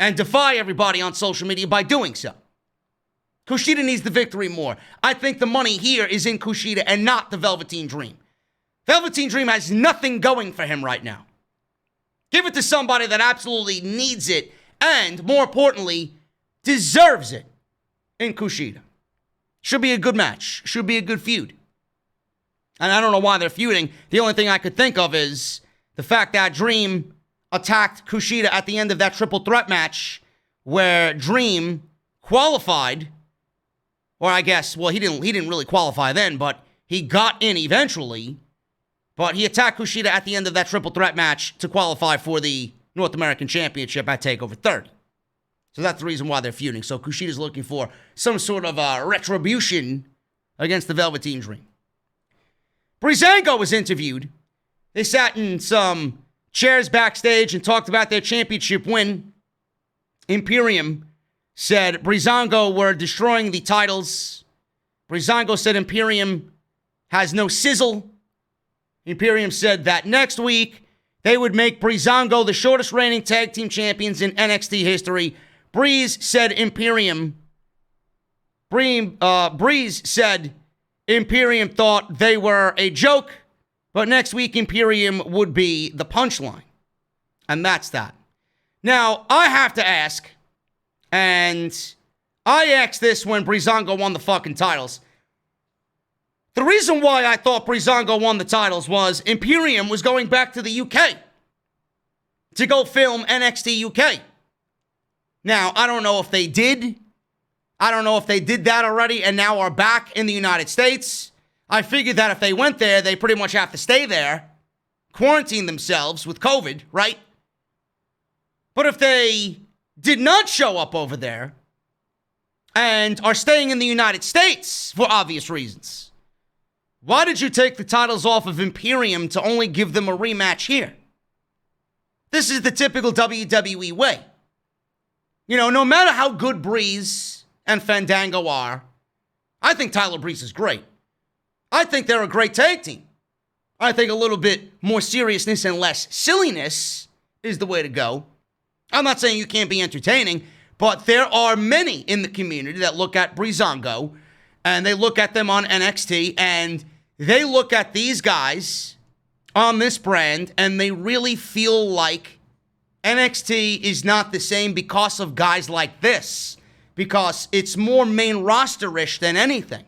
and defy everybody on social media by doing so. Kushida needs the victory more. I think the money here is in Kushida and not the Velveteen Dream. Velveteen Dream has nothing going for him right now. Give it to somebody that absolutely needs it and, more importantly, deserves it in Kushida. Should be a good match. Should be a good feud. And I don't know why they're feuding. The only thing I could think of is the fact that Dream attacked Kushida at the end of that triple threat match where Dream qualified, or I guess, well, he didn't really qualify then, but he got in eventually. But he attacked Kushida at the end of that triple threat match to qualify for the North American Championship at TakeOver 30. So that's the reason why they're feuding. So Kushida's looking for some sort of retribution against the Velveteen Dream. Breezango was interviewed. They sat in some chairs backstage and talked about their championship win. Imperium said Breezango were destroying the titles. Breezango said Imperium has no sizzle. Imperium said that next week they would make Breezango the shortest reigning tag team champions in NXT history. Breeze said Imperium thought they were a joke, but next week Imperium would be the punchline. And that's that. Now, I have to ask, and I asked this when Breezango won the fucking titles. The reason why I thought Breezango won the titles was Imperium was going back to the UK to go film NXT UK. Now, I don't know if they did. I don't know if they did that already and now are back in the United States. I figured that if they went there, they pretty much have to stay there, quarantine themselves with COVID, right? But if they did not show up over there and are staying in the United States for obvious reasons, why did you take the titles off of Imperium to only give them a rematch here? This is the typical WWE way. You know, no matter how good Breeze and Fandango are, I think Tyler Breeze is great. I think they're a great tag team. I think a little bit more seriousness and less silliness is the way to go. I'm not saying you can't be entertaining, but there are many in the community that look at Breezango and they look at them on NXT and they look at these guys on this brand and they really feel like NXT is not the same because of guys like this, because it's more main roster-ish than anything.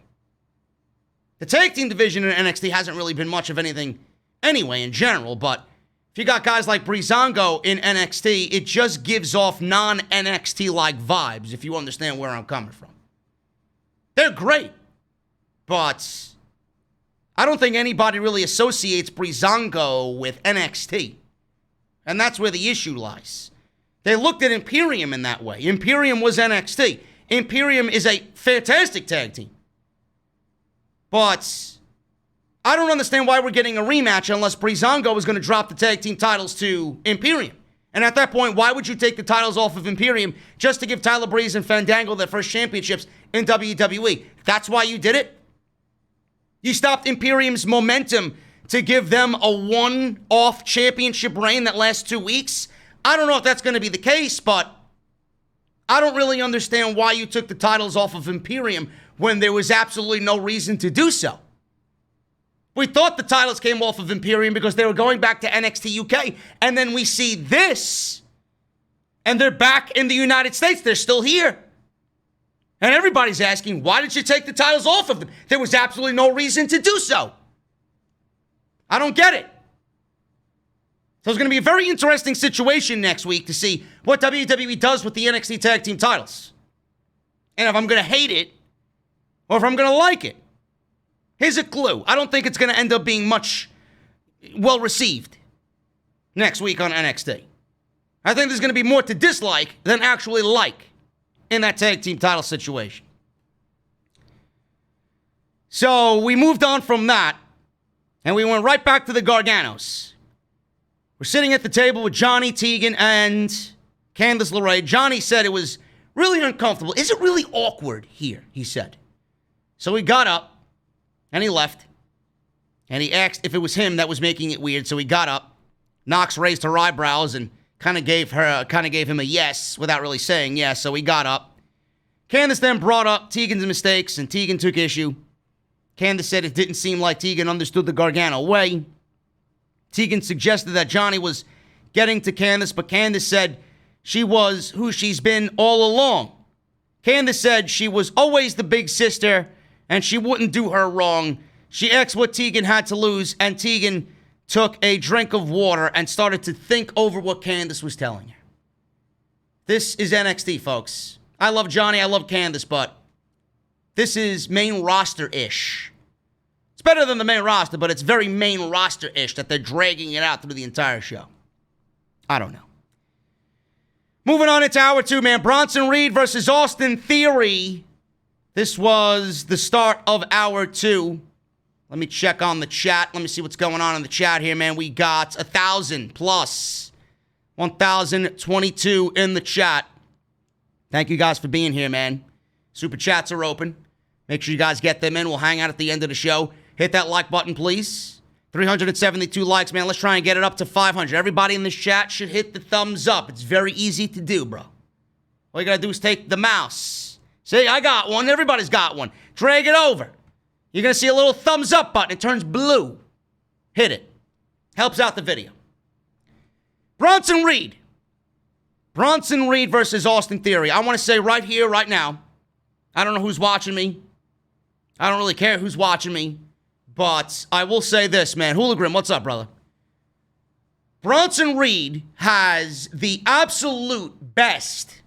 The tag team division in NXT hasn't really been much of anything anyway in general, but if you got guys like Breezango in NXT, it just gives off non-NXT-like vibes, if you understand where I'm coming from. They're great, but I don't think anybody really associates Breezango with NXT. And that's where the issue lies. They looked at Imperium in that way. Imperium was NXT. Imperium is a fantastic tag team. But I don't understand why we're getting a rematch unless Breezango is going to drop the tag team titles to Imperium. And at that point, why would you take the titles off of Imperium just to give Tyler Breeze and Fandango their first championships in WWE? That's why you did it? You stopped Imperium's momentum to give them a one-off championship reign that lasts 2 weeks? I don't know if that's going to be the case, but I don't really understand why you took the titles off of Imperium when there was absolutely no reason to do so. We thought the titles came off of Imperium because they were going back to NXT UK, and then we see this, and they're back in the United States. They're still here. And everybody's asking, why did you take the titles off of them? There was absolutely no reason to do so. I don't get it. So it's going to be a very interesting situation next week to see what WWE does with the NXT Tag Team titles. And if I'm going to hate it, or if I'm going to like it. Here's a clue. I don't think it's going to end up being much well-received next week on NXT. I think there's going to be more to dislike than actually like in that tag team title situation. So we moved on from that, and we went right back to the Garganos. We're sitting at the table with Johnny, Tegan, and Candice LeRae. Johnny said it was really uncomfortable. Is it really awkward here, he said. So he got up, and he left, and he asked if it was him that was making it weird. So he got up. Knox raised her eyebrows and kind of gave him a yes without really saying yes. So he got up. Candice then brought up Tegan's mistakes, and Tegan took issue. Candice said it didn't seem like Tegan understood the Gargano way. Tegan suggested that Johnny was getting to Candice, but Candice said she was who she's been all along. Candice said she was always the big sister, and she wouldn't do her wrong. She asked what Tegan had to lose, and Tegan took a drink of water and started to think over what Candice was telling her. This is NXT, folks. I love Johnny, I love Candice, but this is main roster-ish. It's better than the main roster, but it's very main roster-ish that they're dragging it out through the entire show. I don't know. Moving on into hour two, man. Bronson Reed versus Austin Theory. This was the start of hour two. Let me check on the chat. Let me see what's going on in the chat here, man. We got 1,000 plus 1,022 in the chat. Thank you guys for being here, man. Super chats are open. Make sure you guys get them in. We'll hang out at the end of the show. Hit that like button, please. 372 likes, man. Let's try and get it up to 500. Everybody in this chat should hit the thumbs up. It's very easy to do, bro. All you got to do is take the mouse. See, I got one. Everybody's got one. Drag it over. You're going to see a little thumbs up button. It turns blue. Hit it. Helps out the video. Bronson Reed. Bronson Reed versus Austin Theory. I want to say right here, right now, I don't know who's watching me. I don't really care who's watching me. But I will say this, man. Hooligan, what's up, brother? Bronson Reed has the absolute best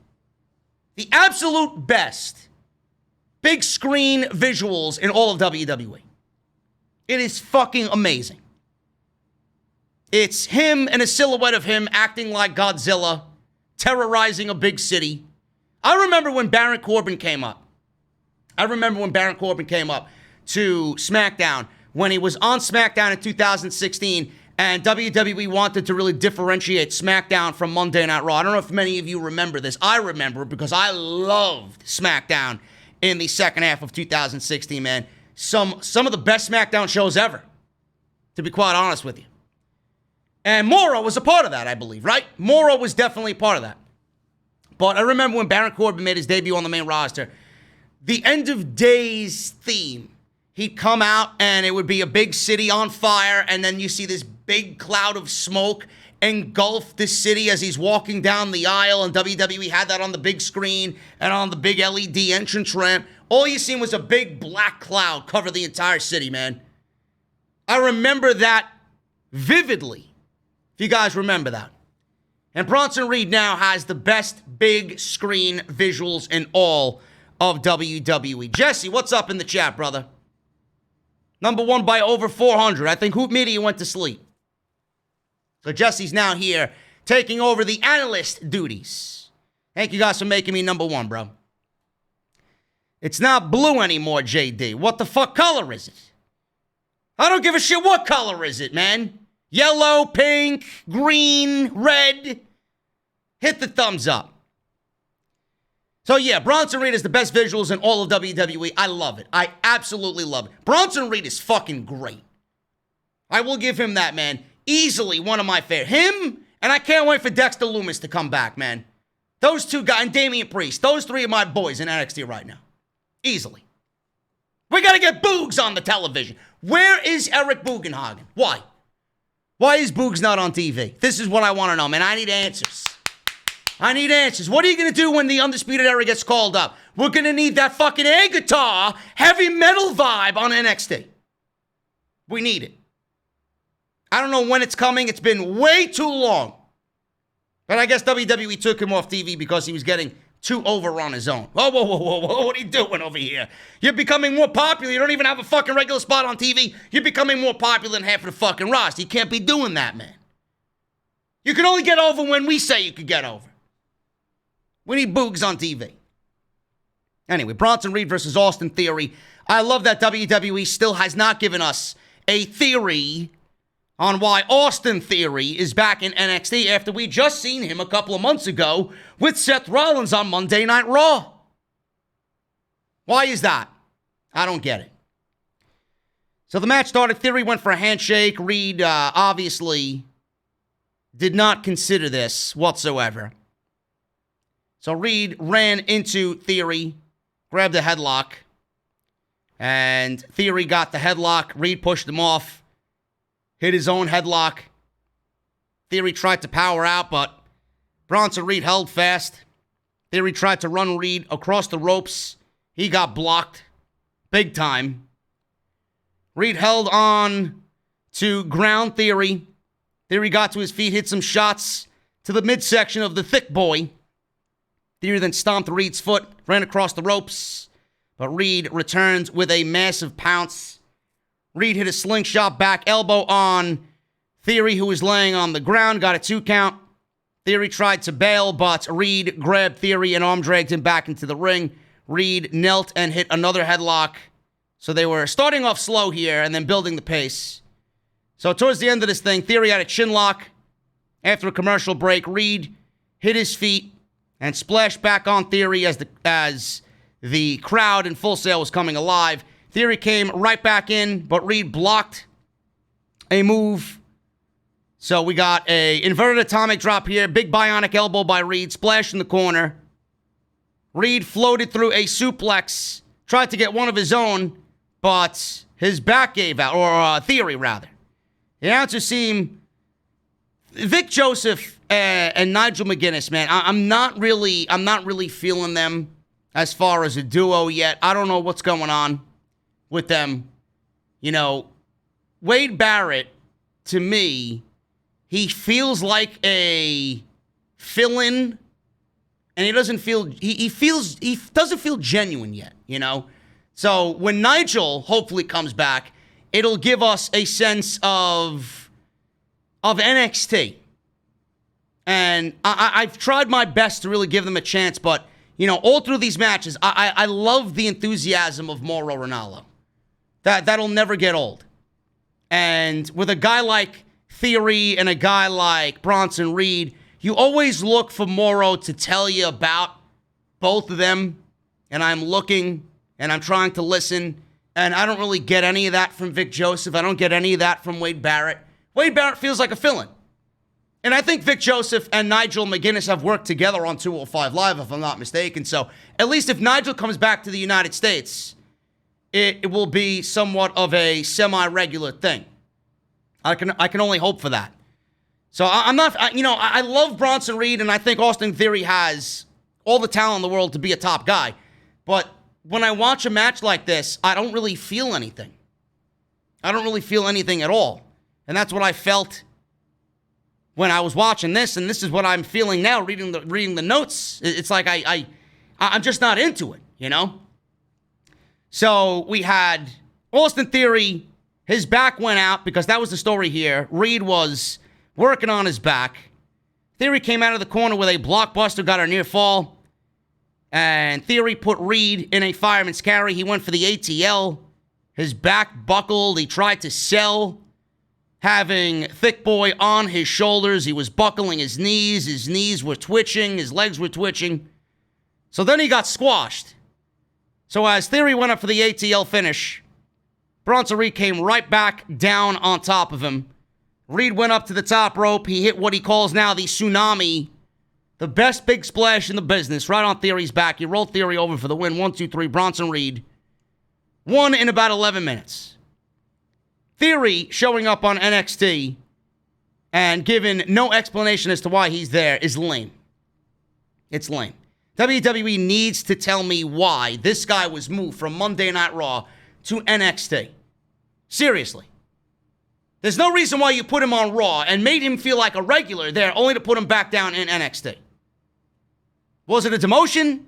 big screen visuals in all of WWE. It is fucking amazing. It's him and a silhouette of him acting like Godzilla, terrorizing a big city. I remember when Baron Corbin came up. To SmackDown when he was on SmackDown in 2016, And WWE wanted to really differentiate SmackDown from Monday Night Raw. I don't know if many of you remember this. I remember because I loved SmackDown in the second half of 2016, man. Some of the best SmackDown shows ever, to be quite honest with you. And Mauro was a part of that, I believe, right? Mauro was definitely part of that. But I remember when Baron Corbin made his debut on the main roster, the end of days theme, he'd come out and it would be a big city on fire, and then you see this big cloud of smoke engulf the city as he's walking down the aisle, and WWE had that on the big screen and on the big LED entrance ramp. All you seen was a big black cloud cover the entire city, man. I remember that vividly, if you guys remember that. And Bronson Reed now has the best big screen visuals in all of WWE. Jesse, what's up in the chat, brother? Number one by over 400. I think Hoop Media went to sleep. So Jesse's now here taking over the analyst duties. Thank you guys for making me number one, bro. It's not blue anymore, JD. What the fuck color is it? I don't give a shit what color is it, man. Yellow, pink, green, red. Hit the thumbs up. So yeah, Bronson Reed is the best visuals in all of WWE. I love it. I absolutely love it. Bronson Reed is fucking great. I will give him that, man. Easily one of my favorite. Him, and I can't wait for Dexter Lumis to come back, man. Those two guys, and Damian Priest, those three are my boys in NXT right now. Easily. We gotta get Boogs on the television. Where is Eric Bugenhagen? Why? Why is Boogs not on TV? This is what I want to know, man. I need answers. I need answers. What are you going to do when the Undisputed Era gets called up? We're going to need that fucking air guitar, heavy metal vibe on NXT. We need it. I don't know when it's coming. It's been way too long. But I guess WWE took him off TV because he was getting too over on his own. Whoa, whoa, whoa, whoa, whoa. What are you doing over here? You're becoming more popular. You don't even have a fucking regular spot on TV. You're becoming more popular than half of the fucking roster. You can't be doing that, man. You can only get over when we say you could get over. We need Boogs on TV. Anyway, Bronson Reed versus Austin Theory. I love that WWE still has not given us a theory on why Austin Theory is back in NXT after we just seen him a couple of months ago with Seth Rollins on Monday Night Raw. Why is that? I don't get it. So the match started. Theory went for a handshake. Reed obviously did not consider this whatsoever. So Reed ran into Theory, grabbed a headlock, and Theory got the headlock. Reed pushed him off, hit his own headlock. Theory tried to power out, but Bronson Reed held fast. Theory tried to run Reed across the ropes. He got blocked big time. Reed held on to ground Theory. Theory got to his feet, hit some shots to the midsection of the thick boy. Theory then stomped Reed's foot, ran across the ropes, but Reed returns with a massive pounce. Reed hit a slingshot back elbow on Theory, who was laying on the ground, got a 2 count. Theory tried to bail, but Reed grabbed Theory and arm dragged him back into the ring. Reed knelt and hit another headlock. So they were starting off slow here and then building the pace. So towards the end of this thing, Theory had a chin lock. After a commercial break, Reed hit his feet and splashed back on Theory as the crowd in Full Sail was coming alive. Theory came right back in, but Reed blocked a move. So we got a inverted atomic drop here. Big bionic elbow by Reed. Splash in the corner. Reed floated through a suplex. Tried to get one of his own, but his back gave out. Or Theory, rather. The announcers seem... Vic Joseph and Nigel McGuinness, man, I'm not really feeling them as far as a duo yet. I don't know what's going on with them. You know, Wade Barrett, to me, he feels like a fill-in, and he doesn't feel genuine yet, you know? So when Nigel hopefully comes back, it'll give us a sense of NXT. And I've tried my best to really give them a chance, but, you know, all through these matches, I love the enthusiasm of Mauro Ranallo. That'll never get old. And with a guy like Theory and a guy like Bronson Reed, you always look for Morrow to tell you about both of them. And I'm looking and I'm trying to listen. And I don't really get any of that from Vic Joseph. I don't get any of that from Wade Barrett. Wade Barrett feels like a fill-in. And I think Vic Joseph and Nigel McGuinness have worked together on 205 Live, if I'm not mistaken. So at least if Nigel comes back to the United States, it will be somewhat of a semi-regular thing. I can only hope for that. So I'm not, I love Bronson Reed, and I think Austin Theory has all the talent in the world to be a top guy. But when I watch a match like this, I don't really feel anything. I don't really feel anything at all. And that's what I felt when I was watching this, and this is what I'm feeling now reading the notes. It's like I'm just not into it, you know? So we had Austin Theory, his back went out because that was the story here. Reed was working on his back. Theory came out of the corner with a blockbuster, got a near fall. And Theory put Reed in a fireman's carry. He went for the ATL. His back buckled. He tried to sell having Thick Boy on his shoulders. He was buckling his knees. His knees were twitching. His legs were twitching. So then he got squashed. So as Theory went up for the ATL finish, Bronson Reed came right back down on top of him. Reed went up to the top rope. He hit what he calls now the tsunami, the best big splash in the business, right on Theory's back. He rolled Theory over for the win. 1, 2, 3, Bronson Reed won in about 11 minutes. Theory showing up on NXT and giving no explanation as to why he's there is lame. It's lame. WWE needs to tell me why this guy was moved from Monday Night Raw to NXT. Seriously. There's no reason why you put him on Raw and made him feel like a regular there only to put him back down in NXT. Was it a demotion?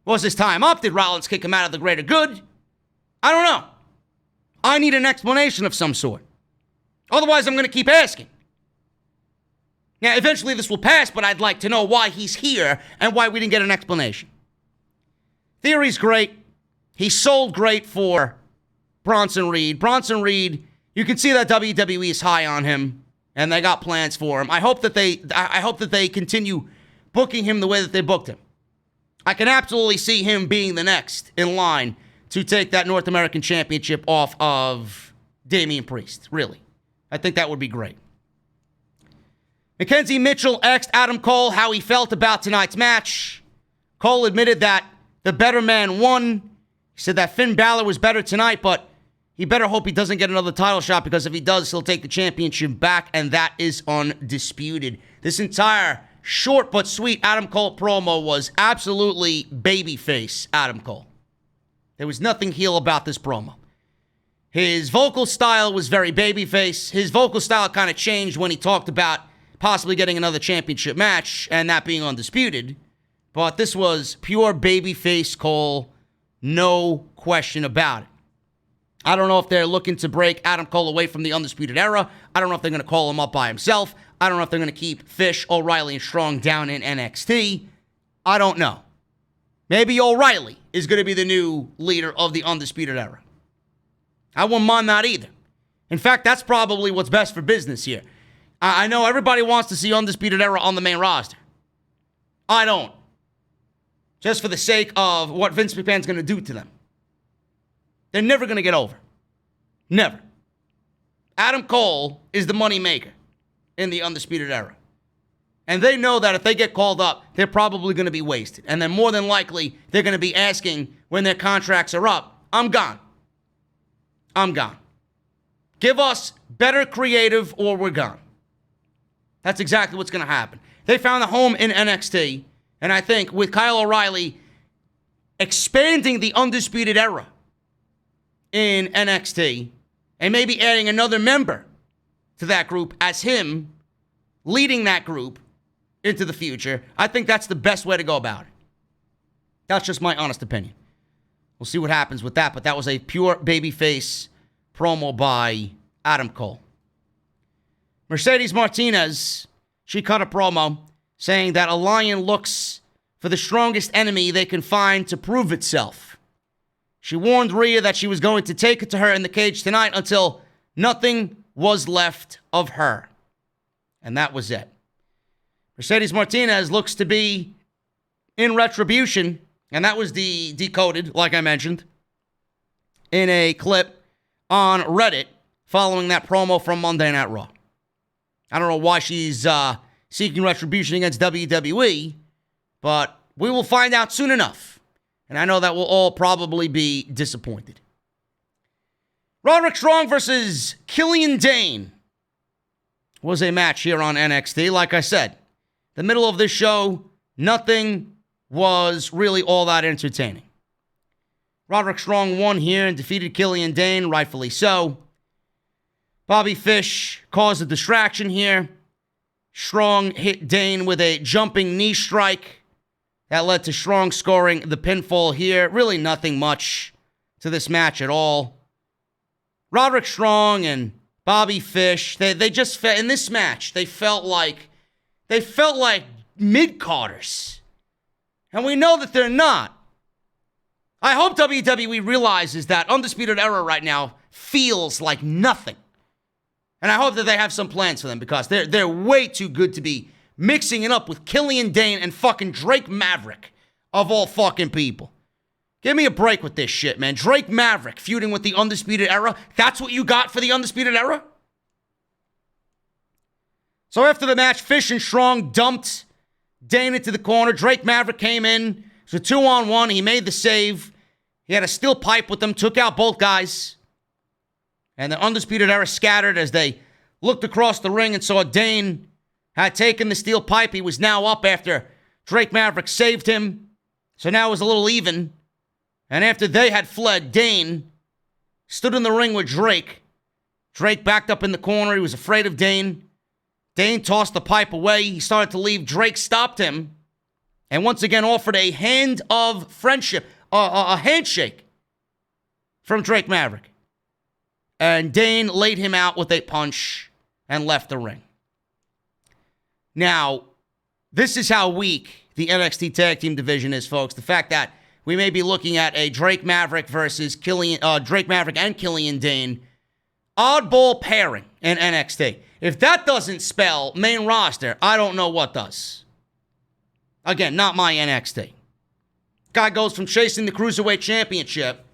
Was his time up? Did Rollins kick him out of the greater good? I don't know. I need an explanation of some sort. Otherwise, I'm going to keep asking. Now, eventually this will pass, but I'd like to know why he's here and why we didn't get an explanation. Theory's great. He sold great for Bronson Reed. Bronson Reed, you can see that WWE is high on him, and they got plans for him. I hope that they continue booking him the way that they booked him. I can absolutely see him being the next in line to take that North American Championship off of Damian Priest, really. I think that would be great. Mackenzie Mitchell asked Adam Cole how he felt about tonight's match. Cole admitted that the better man won. He said that Finn Balor was better tonight, but he better hope he doesn't get another title shot, because if he does, he'll take the championship back, and that is undisputed. This entire short but sweet Adam Cole promo was absolutely babyface Adam Cole. There was nothing heel about this promo. His vocal style was very babyface. His vocal style kind of changed when he talked about possibly getting another championship match and that being undisputed. But this was pure babyface Cole, no question about it. I don't know if they're looking to break Adam Cole away from the Undisputed Era. I don't know if they're going to call him up by himself. I don't know if they're going to keep Fish, O'Reilly, and Strong down in NXT. I don't know. Maybe O'Reilly is going to be the new leader of the Undisputed Era. I wouldn't mind that either. In fact, that's probably what's best for business here. I know everybody wants to see Undisputed Era on the main roster. I don't. Just for the sake of what Vince McMahon's going to do to them. They're never going to get over. Never. Adam Cole is the moneymaker in the Undisputed Era. And they know that if they get called up, they're probably going to be wasted. And then more than likely, they're going to be asking when their contracts are up, I'm gone. I'm gone. Give us better creative or we're gone. That's exactly what's going to happen. They found a home in NXT. And I think with Kyle O'Reilly expanding the Undisputed Era in NXT and maybe adding another member to that group as him leading that group into the future, I think that's the best way to go about it. That's just my honest opinion. We'll see what happens with that, but that was a pure babyface promo by Adam Cole. Mercedes Martinez, she cut a promo saying that a lion looks for the strongest enemy they can find to prove itself. She warned Rhea that she was going to take it to her in the cage tonight until nothing was left of her. And that was it. Mercedes Martinez looks to be in retribution, and that was decoded, like I mentioned, in a clip on Reddit following that promo from Monday Night Raw. I don't know why she's seeking retribution against WWE, but we will find out soon enough. And I know that we'll all probably be disappointed. Roderick Strong versus Killian Dane was a match here on NXT. Like I said, the middle of this show, nothing was really all that entertaining. Roderick Strong won here and defeated Killian Dane, rightfully so. Bobby Fish caused a distraction here. Strong hit Dane with a jumping knee strike. That led to Strong scoring the pinfall here. Really nothing much to this match at all. Roderick Strong and Bobby Fish, they just felt, in this match, they felt like mid-carders. And we know that they're not. I hope WWE realizes that Undisputed Era right now feels like nothing. And I hope that they have some plans for them because they're way too good to be mixing it up with Killian Dane and fucking Drake Maverick, of all fucking people. Give me a break with this shit, man. Drake Maverick feuding with the Undisputed Era. That's what you got for the Undisputed Era? So after the match, Fish and Strong dumped Dane into the corner. Drake Maverick came in. It was a 2-on-1. He made the save. He had a steel pipe with them, took out both guys. And the Undisputed Era scattered as they looked across the ring and saw Dane had taken the steel pipe. He was now up after Drake Maverick saved him. So now it was a little even. And after they had fled, Dane stood in the ring with Drake. Drake backed up in the corner. He was afraid of Dane. Dane tossed the pipe away. He started to leave. Drake stopped him and once again offered a hand of friendship, a handshake from Drake Maverick. And Dane laid him out with a punch and left the ring. Now, this is how weak the NXT Tag Team division is, folks. The fact that we may be looking at a Drake Maverick versus Drake Maverick and Killian Dane oddball pairing in NXT. If that doesn't spell main roster, I don't know what does. Again, not my NXT. Guy goes from chasing the Cruiserweight Championship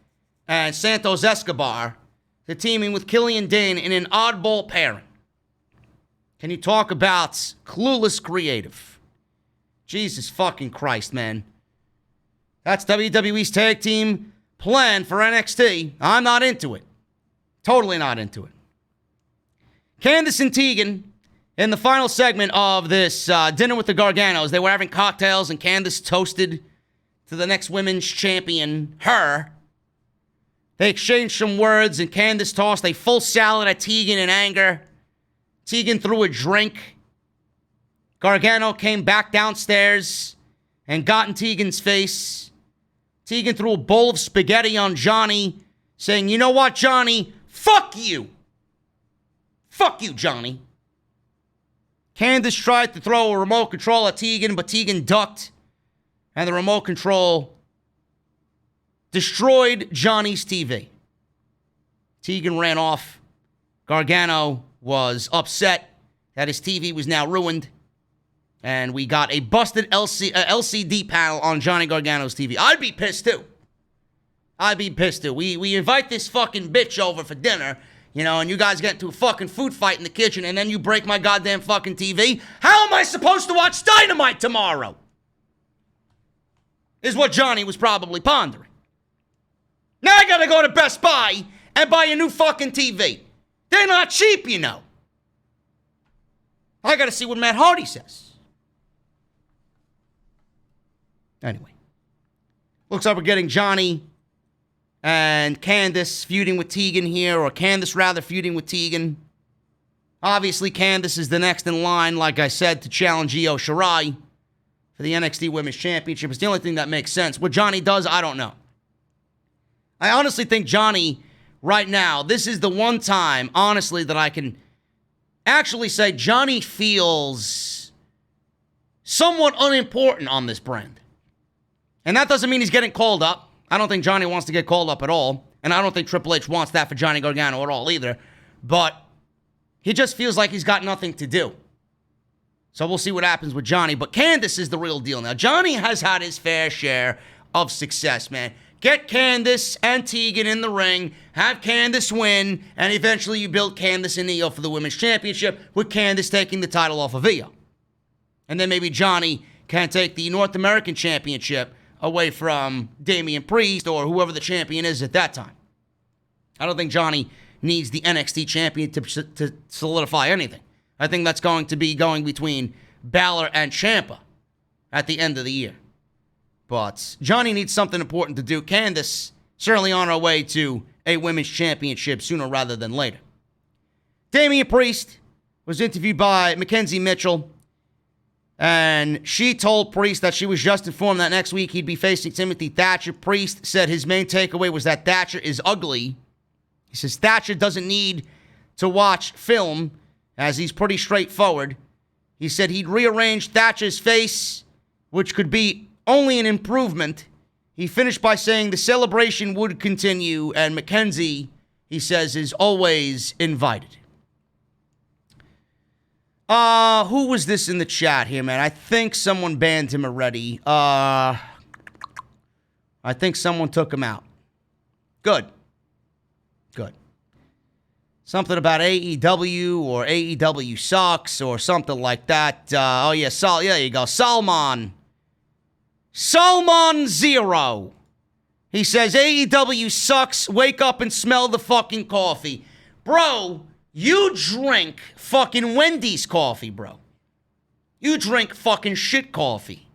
and Santos Escobar to teaming with Killian Dane in an oddball pairing. Can you talk about clueless creative? Jesus fucking Christ, man. That's WWE's tag team plan for NXT. I'm not into it. Totally not into it. Candice and Tegan, in the final segment of this dinner with the Garganos, they were having cocktails and Candice toasted to the next women's champion, her. They exchanged some words and Candice tossed a full salad at Tegan in anger. Tegan threw a drink. Gargano came back downstairs and got in Tegan's face. Tegan threw a bowl of spaghetti on Johnny, saying, "You know what, Johnny? Fuck you. Fuck you, Johnny." Candice tried to throw a remote control at Tegan, but Tegan ducked, and the remote control destroyed Johnny's TV. Tegan ran off. Gargano was upset that his TV was now ruined. And we got a busted LCD panel on Johnny Gargano's TV. I'd be pissed too. We invite this fucking bitch over for dinner, and you guys get into a fucking food fight in the kitchen, and then you break my goddamn fucking TV. How am I supposed to watch Dynamite tomorrow? Is what Johnny was probably pondering. Now I gotta go to Best Buy and buy a new fucking TV. They're not cheap, I gotta see what Matt Hardy says. Anyway, looks like we're getting Johnny and Candice feuding with Tegan here, or Candice rather feuding with Tegan. Obviously, Candice is the next in line, like I said, to challenge Io Shirai for the NXT Women's Championship. It's the only thing that makes sense. What Johnny does, I don't know. I honestly think Johnny, right now, this is the one time, honestly, that I can actually say Johnny feels somewhat unimportant on this brand. And that doesn't mean he's getting called up. I don't think Johnny wants to get called up at all. And I don't think Triple H wants that for Johnny Gargano at all either. But he just feels like he's got nothing to do. So we'll see what happens with Johnny. But Candice is the real deal now. Johnny has had his fair share of success, man. Get Candice and Tegan in the ring, have Candice win, and eventually you build Candice and Io for the Women's Championship, with Candice taking the title off of Io. And then maybe Johnny can take the North American Championship away from Damian Priest or whoever the champion is at that time. I don't think Johnny needs the NXT champion to solidify anything. I think that's going to be going between BALOR and Ciampa at the end of the year. But Johnny needs something important to do. Candice certainly on her way to a women's championship sooner rather than later. Damian Priest was interviewed by Mackenzie Mitchell, and she told Priest that she was just informed that next week he'd be facing Timothy Thatcher. Priest said his main takeaway was that Thatcher is ugly. He says Thatcher doesn't need to watch film, as he's pretty straightforward. He said he'd rearrange Thatcher's face, which could be only an improvement. He finished by saying the celebration would continue, and Mackenzie, he says, is always invited. Who was this in the chat here, man? I think someone banned him already. I think someone took him out. Good. Something about AEW or AEW sucks or something like that. There you go. Salmon Zero. He says, AEW sucks. Wake up and smell the fucking coffee. Bro, you drink fucking Wendy's coffee, bro. You drink fucking shit coffee.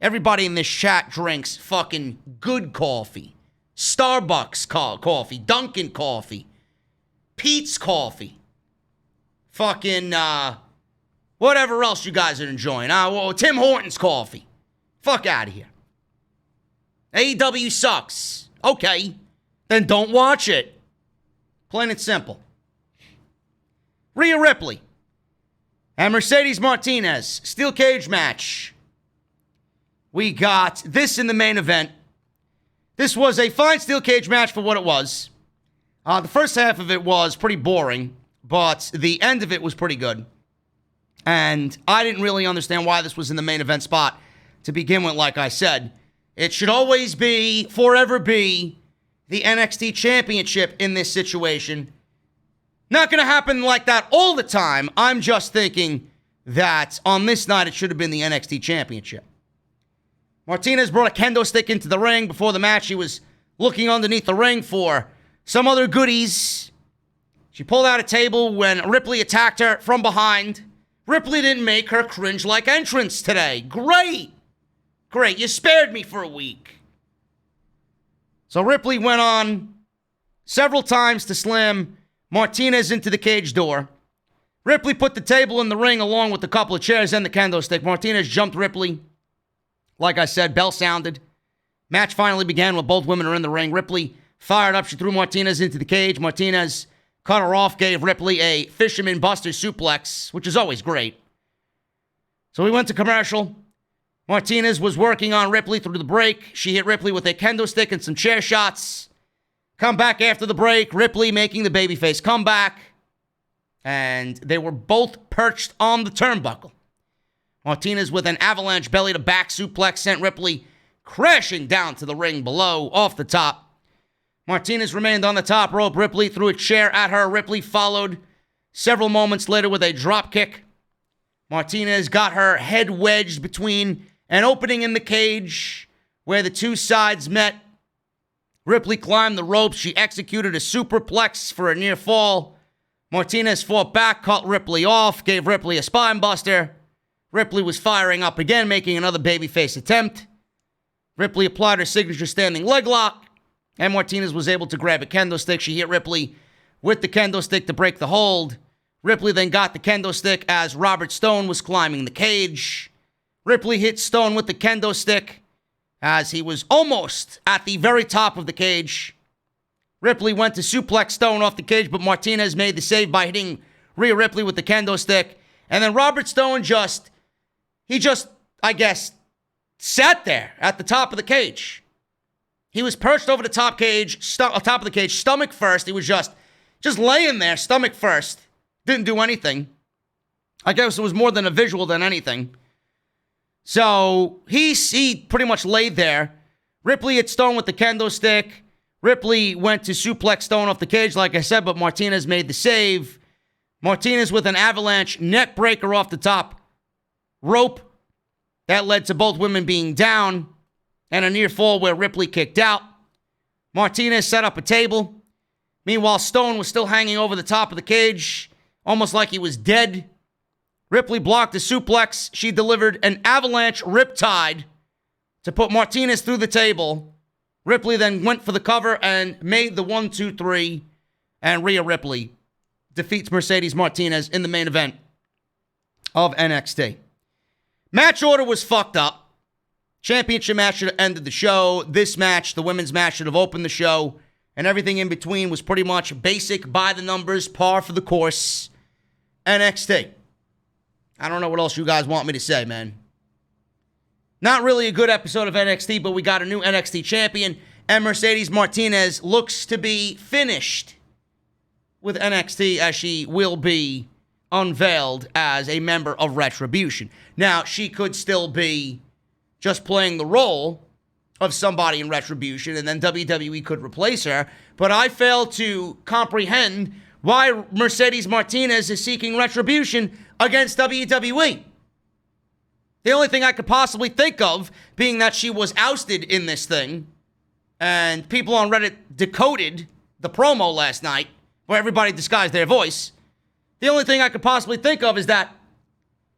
Everybody in this chat drinks fucking good coffee. Starbucks coffee. Dunkin' coffee. Pete's coffee. Fucking, whatever else you guys are enjoying. Tim Hortons coffee. Fuck out of here. AEW sucks. Okay. Then don't watch it. Plain and simple. Rhea Ripley and Mercedes Martinez. Steel cage match. We got this in the main event. This was a fine steel cage match for what it was. The first half of it was pretty boring, but the end of it was pretty good. And I didn't really understand why this was in the main event spot to begin with, like I said. It should always be, forever be, the NXT Championship in this situation. Not going to happen like that all the time. I'm just thinking that on this night it should have been the NXT Championship. Martinez brought a kendo stick into the ring. Before the match, she was looking underneath the ring for some other goodies. She pulled out a table when Ripley attacked her from behind. Ripley didn't make her cringe-like entrance today. Great. You spared me for a week. So Ripley went on several times to slam Martinez into the cage door. Ripley put the table in the ring along with a couple of chairs and the kendo stick. Martinez jumped Ripley. Like I said, bell sounded. Match finally began when both women are in the ring. Ripley fired up. She threw Martinez into the cage. Martinez cut her off, gave Ripley a fisherman buster suplex, which is always great. So we went to commercial. Martinez was working on Ripley through the break. She hit Ripley with a kendo stick and some chair shots. Come back after the break. Ripley making the babyface comeback. And they were both perched on the turnbuckle. Martinez with an avalanche belly-to-back suplex sent Ripley crashing down to the ring below, off the top. Martinez remained on the top rope. Ripley threw a chair at her. Ripley followed several moments later with a drop kick. Martinez got her head wedged between an opening in the cage where the two sides met. Ripley climbed the ropes. She executed a superplex for a near fall. Martinez fought back, cut Ripley off, gave Ripley a spine buster. Ripley was firing up again, making another babyface attempt. Ripley applied her signature standing leg lock, and Martinez was able to grab a kendo stick. She hit Ripley with the kendo stick to break the hold. Ripley then got the kendo stick as Robert Stone was climbing the cage. Ripley hit Stone with the kendo stick as he was almost at the very top of the cage. Ripley went to suplex Stone off the cage, but Martinez made the save by hitting Rhea Ripley with the kendo stick. And then Robert Stone I guess, sat there at the top of the cage. He was perched over the top of the cage, stomach first. He was just laying there, stomach first. Didn't do anything. I guess it was more than a visual than anything. So he pretty much laid there. Ripley hit Stone with the kendo stick. Ripley went to suplex Stone off the cage, like I said, but Martinez made the save. Martinez with an avalanche neck breaker off the top rope. That led to both women being down and a near fall where Ripley kicked out. Martinez set up a table. Meanwhile, Stone was still hanging over the top of the cage, almost like he was dead. Ripley blocked a suplex. She delivered an avalanche riptide to put Martinez through the table. Ripley then went for the cover and made the 1-2-3, and Rhea Ripley defeats Mercedes Martinez in the main event of NXT. Match order was fucked up. Championship match should have ended the show. This match, the women's match, should have opened the show. And everything in between was pretty much basic, by the numbers, par for the course. NXT. I don't know what else you guys want me to say, man. Not really a good episode of NXT, but we got a new NXT champion. And Mercedes Martinez looks to be finished with NXT, as she will be unveiled as a member of Retribution. Now, she could still be just playing the role of somebody in Retribution, and then WWE could replace her. But I fail to comprehend why Mercedes Martinez is seeking Retribution against WWE. The only thing I could possibly think of, being that she was ousted in this thing, and people on Reddit decoded the promo last night, where everybody disguised their voice. The only thing I could possibly think of is that,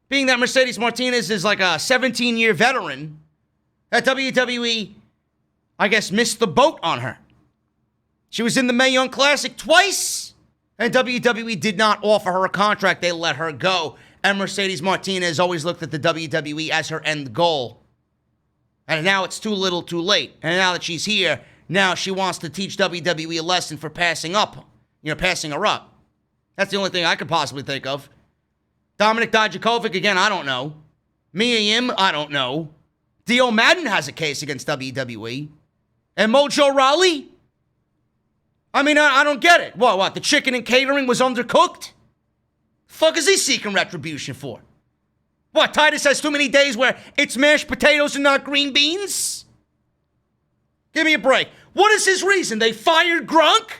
being that Mercedes Martinez is like a 17-year veteran, that WWE, I guess, missed the boat on her. She was in the Mae Young Classic twice, and WWE did not offer her a contract. They let her go. And Mercedes Martinez always looked at the WWE as her end goal. And now it's too little too late. And now that she's here, now she wants to teach WWE a lesson for passing her up. That's the only thing I could possibly think of. Dominic Dijakovic, again, I don't know. Mia Yim, I don't know. Dio Madden has a case against WWE. And Mojo Rawley? I mean, I don't get it. What? The chicken and catering was undercooked? Fuck is he seeking retribution for? What, Titus has too many days where it's mashed potatoes and not green beans? Give me a break. What is his reason? They fired Gronk?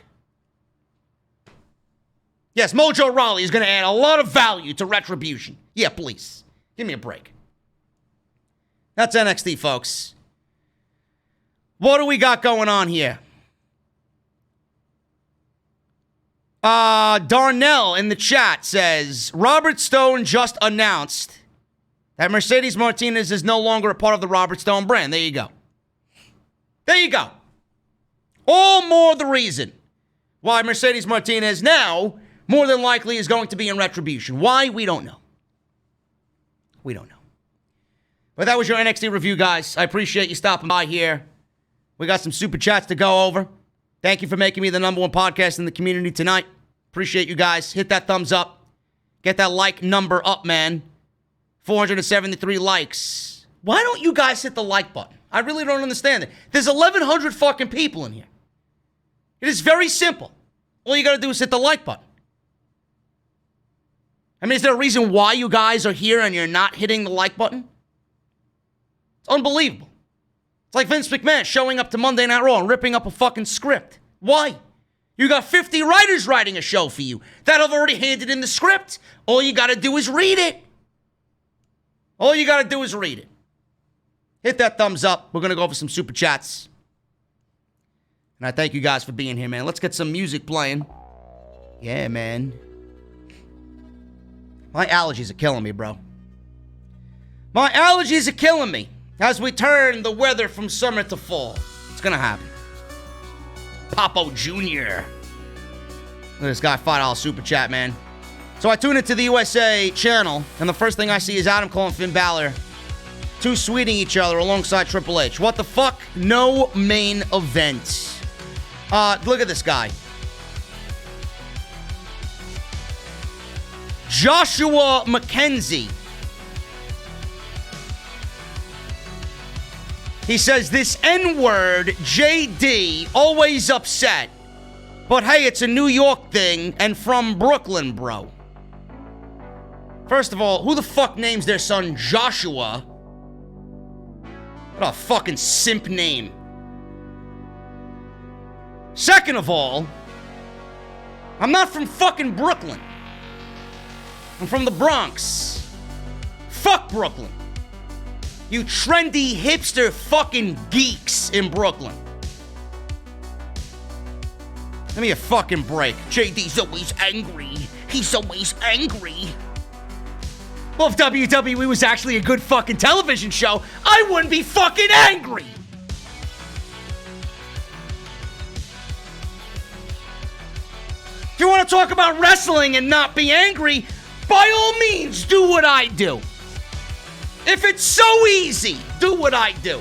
Yes, Mojo Rawley is going to add a lot of value to retribution. Yeah, please. Give me a break. That's NXT, folks. What do we got going on here? Darnell in the chat says, Robert Stone just announced that Mercedes Martinez is no longer a part of the Robert Stone brand. There you go. There you go. All more the reason why Mercedes Martinez now, more than likely, is going to be in retribution. Why? We don't know. We don't know. But that was your NXT review, guys. I appreciate you stopping by here. We got some super chats to go over. Thank you for making me the #1 podcast in the community tonight. Appreciate you guys. Hit that thumbs up. Get that like number up, man. 473 likes. Why don't you guys hit the like button? I really don't understand it. There's 1,100 fucking people in here. It is very simple. All you got to do is hit the like button. I mean, is there a reason why you guys are here and you're not hitting the like button? It's unbelievable. It's like Vince McMahon showing up to Monday Night Raw and ripping up a fucking script. Why? You got 50 writers writing a show for you that have already handed in the script. All you got to do is read it. All you got to do is read it. Hit that thumbs up. We're going to go over some super chats. And I thank you guys for being here, man. Let's get some music playing. Yeah, man. My allergies are killing me, bro. My allergies are killing me as we turn the weather from summer to fall. It's going to happen. Papo Jr. Look at this guy, $5 super chat, man. So I tune into the USA channel, and the first thing I see is Adam Cole and Finn Balor two sweeting each other alongside Triple H. What the fuck? No main event. Look at this guy. Joshua McKenzie. He says, this N-word, JD, always upset. But hey, it's a New York thing and from Brooklyn, bro. First of all, who the fuck names their son Joshua? What a fucking simp name. Second of all, I'm not from fucking Brooklyn. I'm from the Bronx. Fuck Brooklyn. You trendy hipster fucking geeks in Brooklyn. Give me a fucking break. JD's always angry. He's always angry. Well, if WWE was actually a good fucking television show, I wouldn't be fucking angry. If you want to talk about wrestling and not be angry, by all means, do what I do. If it's so easy, do what I do.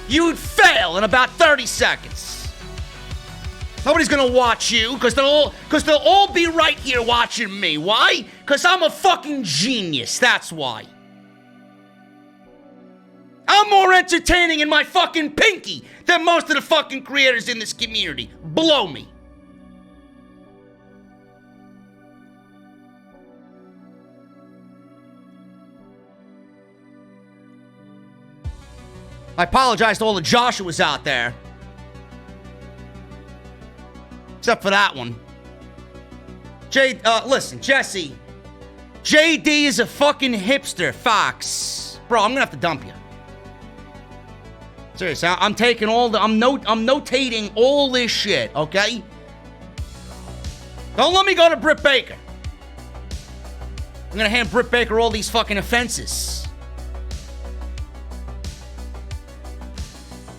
You'd fail in about 30 seconds. Nobody's gonna watch you, because they'll all be right here watching me. Why? Because I'm a fucking genius, that's why. I'm more entertaining in my fucking pinky than most of the fucking creators in this community. Blow me. I apologize to all the Joshuas out there. Except for that one. Listen, Jesse. JD is a fucking hipster, Fox. Bro, I'm gonna have to dump you. Seriously, I'm taking all the... I'm notating all this shit, okay? Don't let me go to Britt Baker. I'm gonna hand Britt Baker all these fucking offenses.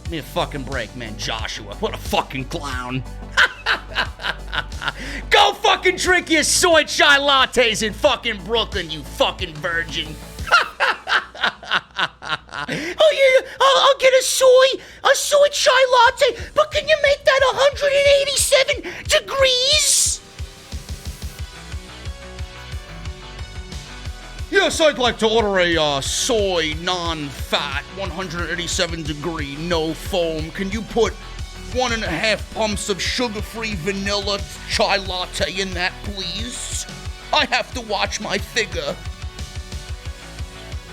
Give me a fucking break, man. Joshua, what a fucking clown. Go fucking drink your soy chai lattes in fucking Brooklyn, you fucking virgin. Oh yeah, I'll get a soy chai latte, but can you make that 187 degrees? Yes, I'd like to order a soy, non-fat, 187 degree, no foam. Can you put 1.5 pumps of sugar-free vanilla chai latte in that, please? I have to watch my figure.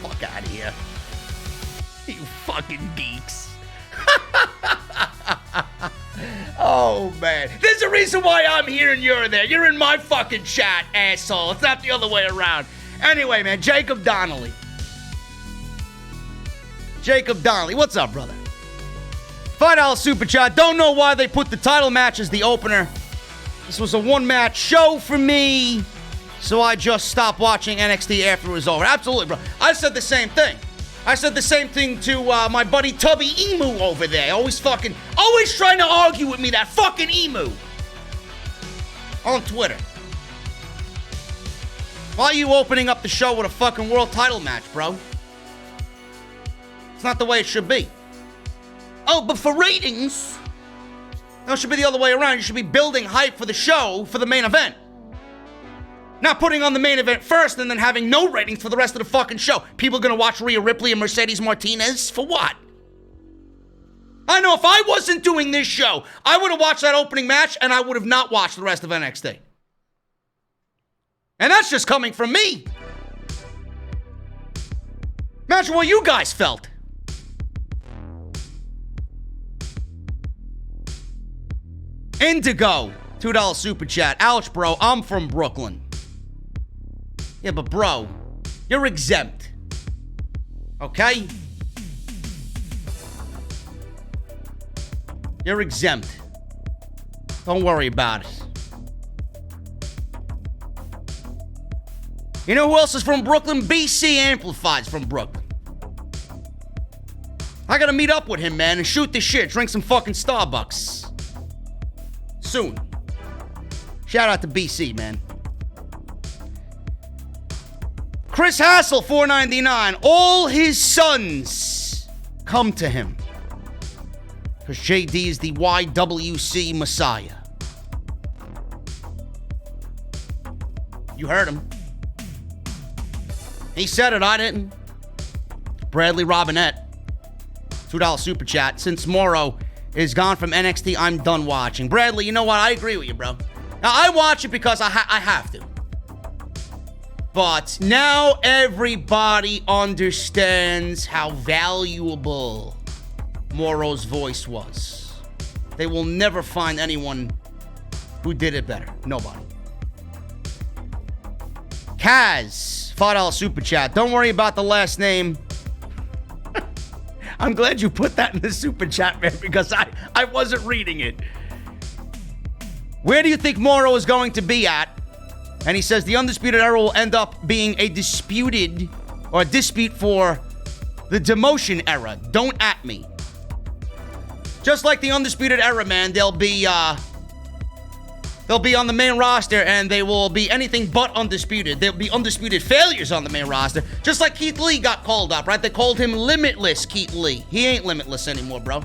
Fuck out of here. You fucking geeks. Oh, man. There's a reason why I'm here and you're there. You're in my fucking chat, asshole. It's not the other way around. Anyway, man, Jacob Donnelly. Jacob Donnelly, what's up, brother? $5 super chat. Don't know why they put the title match as the opener. This was a one-match show for me, so I just stopped watching NXT after it was over. Absolutely, bro. I said the same thing. I said the same thing to my buddy Tubby Emu over there. Always trying to argue with me, that fucking Emu. On Twitter. Why are you opening up the show with a fucking world title match, bro? It's not the way it should be. Oh, but for ratings, no, it should be the other way around. You should be building hype for the show for the main event. Not putting on the main event first and then having no ratings for the rest of the fucking show. People are gonna watch Rhea Ripley and Mercedes Martinez? For what? I know if I wasn't doing this show, I would have watched that opening match and I would have not watched the rest of NXT. And that's just coming from me. Imagine what you guys felt. Indigo, $2 super chat. Ouch, bro, I'm from Brooklyn. Yeah, but bro, you're exempt. Okay? You're exempt. Don't worry about it. You know who else is from Brooklyn? BC Amplified's from Brooklyn. I gotta meet up with him, man, and shoot the shit. Drink some fucking Starbucks. Soon. Shout out to BC, man. Chris Hassel, $4.99. All his sons come to him. Because JD is the YWC Messiah. You heard him. He said it, I didn't. Bradley Robinette, $2 super chat. Since Morrow is gone from NXT, I'm done watching. Bradley, you know what? I agree with you, bro. Now, I watch it because I have to. But now everybody understands how valuable Morrow's voice was. They will never find anyone who did it better. Nobody. Kaz, $5 super chat. Don't worry about the last name. I'm glad you put that in the super chat, man, because I wasn't reading it. Where do you think Morrow is going to be at? And he says the Undisputed Era will end up being a dispute for the demotion era. Don't at me. Just like the Undisputed Era, man, they'll be on the main roster and they will be anything but undisputed. There'll be undisputed failures on the main roster. Just like Keith Lee got called up, right? They called him Limitless Keith Lee. He ain't limitless anymore, bro.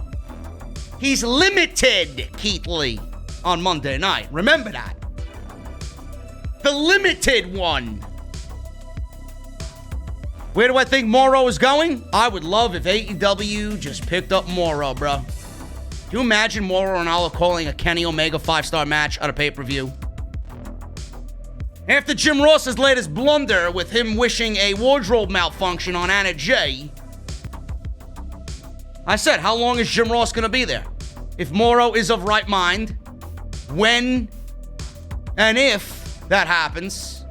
He's limited Keith Lee on Monday night. Remember that. The limited one. Where do I think Morrow is going? I would love if AEW just picked up Morrow, bro. Can you imagine Morrow and Ronaldo calling a Kenny Omega 5-star match at a pay-per-view? After Jim Ross's latest blunder with him wishing a wardrobe malfunction on Anna Jay, I said, how long is Jim Ross going to be there? If Morrow is of right mind, when and if that happens,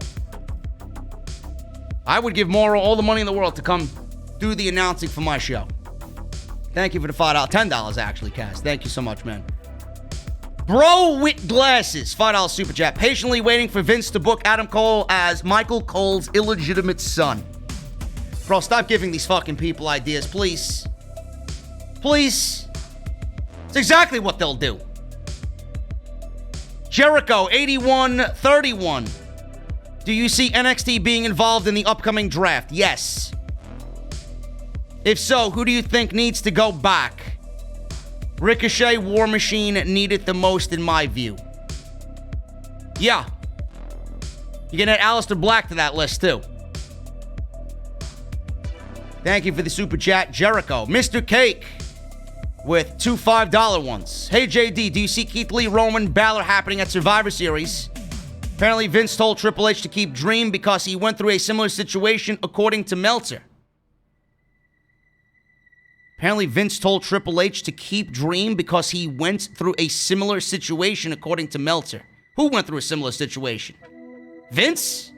I would give Morrow all the money in the world to come do the announcing for my show. Thank you for the $5, $10 actually, Cass. Thank you so much, man. Bro with glasses, $5 super chat. Patiently waiting for Vince to book Adam Cole as Michael Cole's illegitimate son. Bro, stop giving these fucking people ideas, please. Please. It's exactly what they'll do. Jericho, 8131. Do you see NXT being involved in the upcoming draft? Yes. If so, who do you think needs to go back? Ricochet, War Machine need it the most in my view. Yeah. You can add Aleister Black to that list too. Thank you for the super chat, Jericho. Mr. Cake with two $5 ones. Hey, JD, do you see Keith Lee, Roman, Balor happening at Survivor Series? Apparently, Vince told Triple H to keep Dream because he went through a similar situation, according to Meltzer. Apparently, Vince told Triple H to keep Dream because he went through a similar situation, according to Meltzer. Who went through a similar situation? Vince?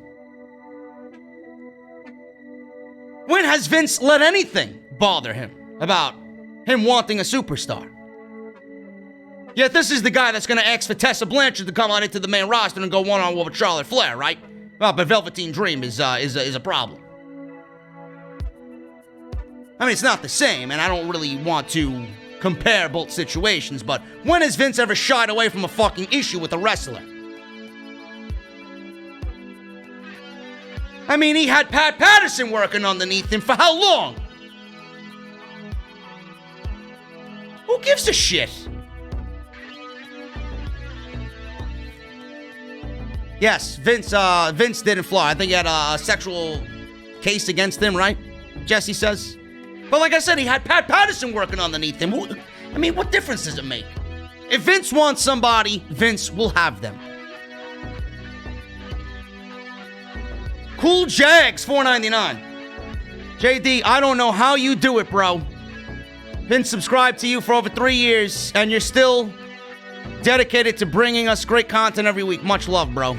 When has Vince let anything bother him about him wanting a superstar? Yet this is the guy that's going to ask for Tessa Blanchard to come on into the main roster and go one-on-one with Charlotte Flair, right? Well, but Velveteen Dream is a problem. I mean, it's not the same, and I don't really want to compare both situations, but when has Vince ever shied away from a fucking issue with a wrestler? I mean, he had Pat Patterson working underneath him for how long? Who gives a shit? Yes, Vince didn't fly. I think he had a sexual case against him, right? Jesse says. But like I said, he had Pat Patterson working underneath him. I mean, what difference does it make? If Vince wants somebody, Vince will have them. Cool Jags, $4.99. JD, I don't know how you do it, bro. Been subscribed to you for over 3 years, and you're still dedicated to bringing us great content every week. Much love, bro.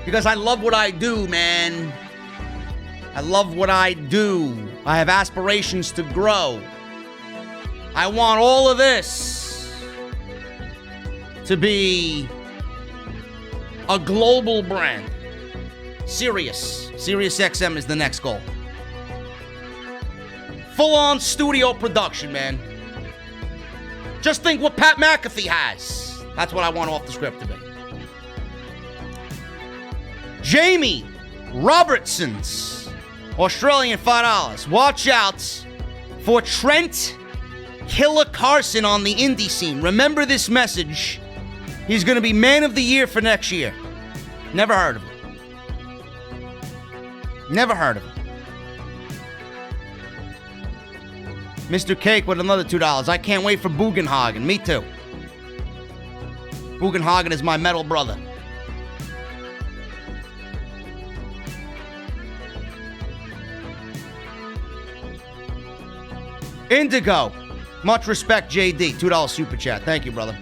Because I love what I do, man. I love what I do. I have aspirations to grow. I want all of this to be a global brand. Sirius XM is the next goal. Full-on studio production, man. Just think what Pat McAfee has. That's what I want off the script to be. Jamie Robertson's Australian $5. Watch out for Trent Killer Carson on the indie scene. Remember this message. He's going to be Man of the Year for next year. Never heard of him. Never heard of him. Mr. Cake with another $2. I can't wait for Bugenhagen. Me too. Bugenhagen is my metal brother. Indigo. Much respect, JD. $2 super chat. Thank you, brother.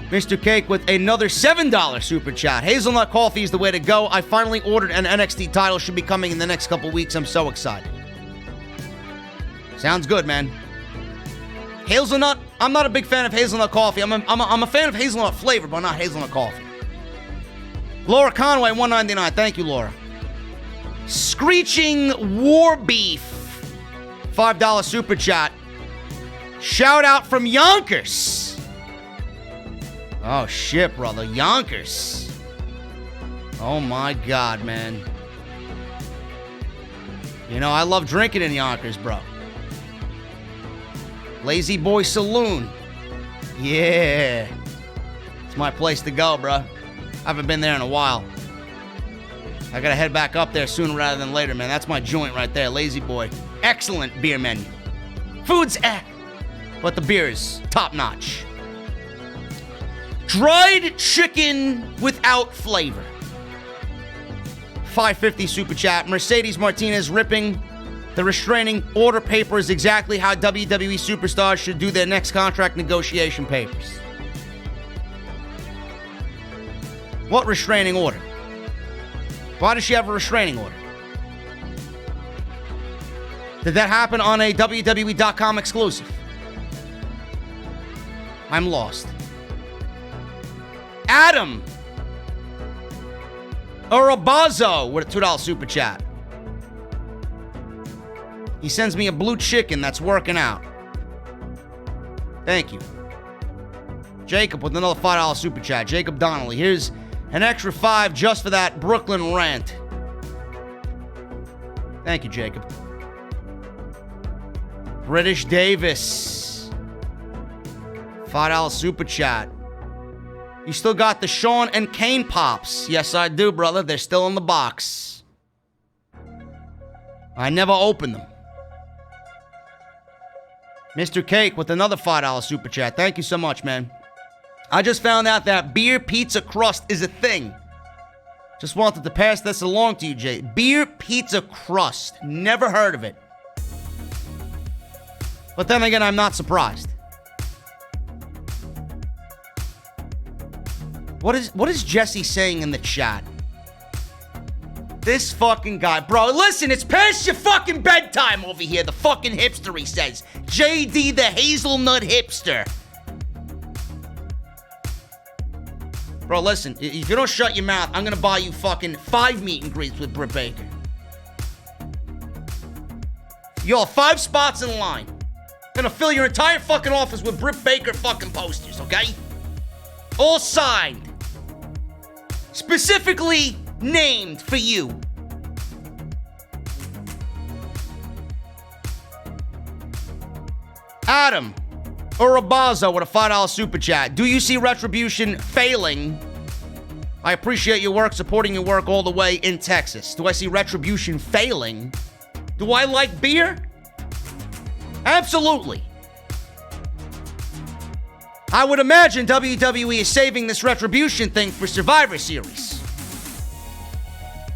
Mr. Cake with another $7 super chat. Hazelnut coffee is the way to go. I finally ordered an NXT title. Should be coming in the next couple weeks. I'm so excited. Sounds good, man. Hazelnut, I'm not a big fan of hazelnut coffee. I'm a fan of hazelnut flavor, but not hazelnut coffee. Laura Conway, $1.99. Thank you, Laura. Screeching War Beef, $5 super chat. Shout out from Yonkers. Oh, shit, brother. Yonkers. Oh, my God, man. You know, I love drinking in Yonkers, bro. Lazy Boy Saloon. Yeah. It's my place to go, bro. I haven't been there in a while. I gotta head back up there sooner rather than later, man. That's my joint right there, Lazy Boy. Excellent beer menu. Food's but the beer is top notch. Dried chicken without flavor. $5.50 super chat. Mercedes Martinez ripping the restraining order paper is exactly how WWE superstars should do their next contract negotiation papers. What restraining order? Why does she have a restraining order? Did that happen on a WWE.com exclusive? I'm lost. Adam Urabazo with a $2 super chat. He sends me a blue chicken that's working out. Thank you. Jacob with another $5 super chat. Jacob Donnelly. Here's an extra $5 just for that Brooklyn rant. Thank you, Jacob. British Davis. $5 super chat. You still got the Sean and Kane pops. Yes, I do, brother. They're still in the box. I never opened them. Mr. Cake with another $5 super chat. Thank you so much, man. I just found out that beer pizza crust is a thing. Just wanted to pass this along to you, Jay. Beer pizza crust. Never heard of it. But then again, I'm not surprised. What is Jesse saying in the chat? This fucking guy. Bro, listen, it's past your fucking bedtime over here. The fucking hipster, he says. JD the hazelnut hipster. Bro, listen, if you don't shut your mouth, I'm gonna buy you fucking 5 meet and greets with Britt Baker. Yo, 5 spots in line. Gonna fill your entire fucking office with Britt Baker fucking posters, okay? All signed. Specifically named for you. Adam Urabazo with a $5 super chat. Do you see Retribution failing? I appreciate your work, supporting your work all the way in Texas. Do I see Retribution failing? Do I like beer? Absolutely. I would imagine WWE is saving this Retribution thing for Survivor Series.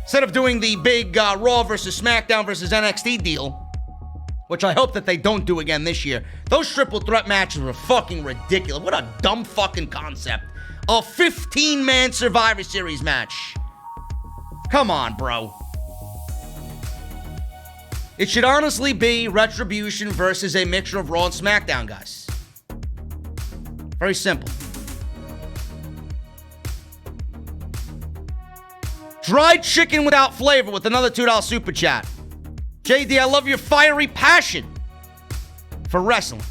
Instead of doing the big Raw versus SmackDown versus NXT deal, which I hope that they don't do again this year. Those triple threat matches were fucking ridiculous. What a dumb fucking concept. A 15-man Survivor Series match. Come on, bro. It should honestly be Retribution versus a mixture of Raw and SmackDown, guys. Very simple. Dried chicken without flavor with another $2 super chat. JD, I love your fiery passion for wrestling.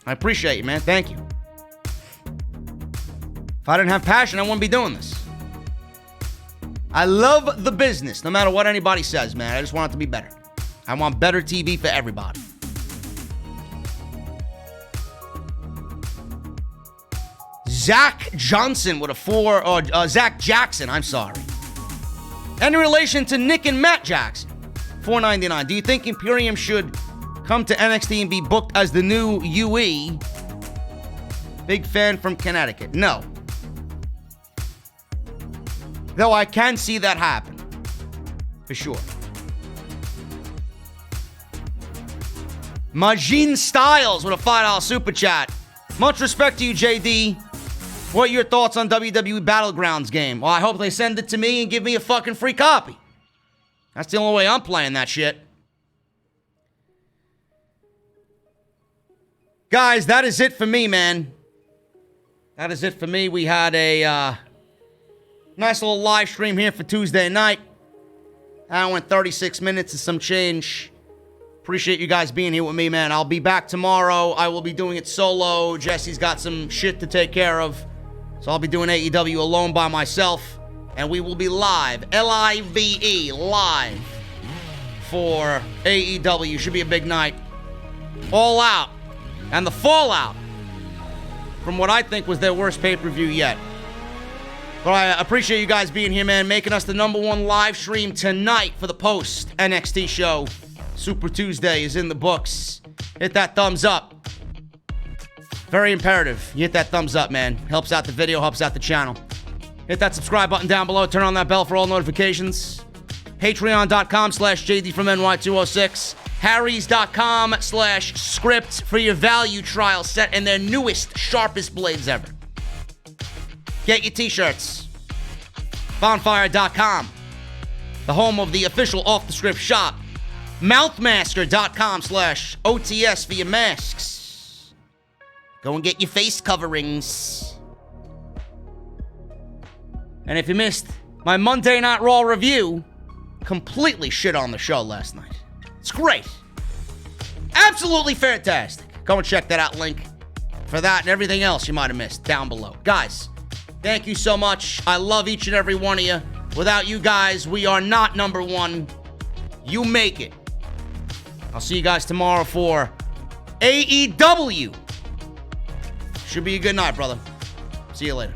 I appreciate you, man. Thank you. If I didn't have passion, I wouldn't be doing this. I love the business, no matter what anybody says, man. I just want it to be better. I want better TV for everybody. Zach Johnson with a Zach Jackson, I'm sorry. Any relation to Nick and Matt Jackson? $4.99. Do you think Imperium should come to NXT and be booked as the new UE? Big fan from Connecticut. No. Though I can see that happen. For sure. Majin Styles with a $5 super chat. Much respect to you, JD. What are your thoughts on WWE Battlegrounds game? Well, I hope they send it to me and give me a fucking free copy. That's the only way I'm playing that shit. Guys, that is it for me, man. That is it for me. We had a nice little live stream here for Tuesday night. I went 36 minutes and some change. Appreciate you guys being here with me, man. I'll be back tomorrow. I will be doing it solo. Jesse's got some shit to take care of. So I'll be doing AEW alone by myself. And we will be live, L-I-V-E, live for AEW. Should be a big night. All Out. And the fallout from what I think was their worst pay-per-view yet. But I appreciate you guys being here, man. Making us the #1 live stream tonight for the post NXT show. Super Tuesday is in the books. Hit that thumbs up. Very imperative. You hit that thumbs up, man. Helps out the video, helps out the channel. Hit that subscribe button down below. Turn on that bell for all notifications. Patreon.com/JD from NY206. Harrys.com/script for your value trial set and their newest, sharpest blades ever. Get your t-shirts. Bonfire.com, the home of the official Off the Script shop. Mouthmasker.com/OTS for your masks. Go and get your face coverings. And if you missed my Monday Night Raw review, completely shit on the show last night. It's great. Absolutely fantastic. Go and check that out. Link for that and everything else you might have missed down below. Guys, thank you so much. I love each and every one of you. Without you guys, we are not #1. You make it. I'll see you guys tomorrow for AEW. Should be a good night, brother. See you later.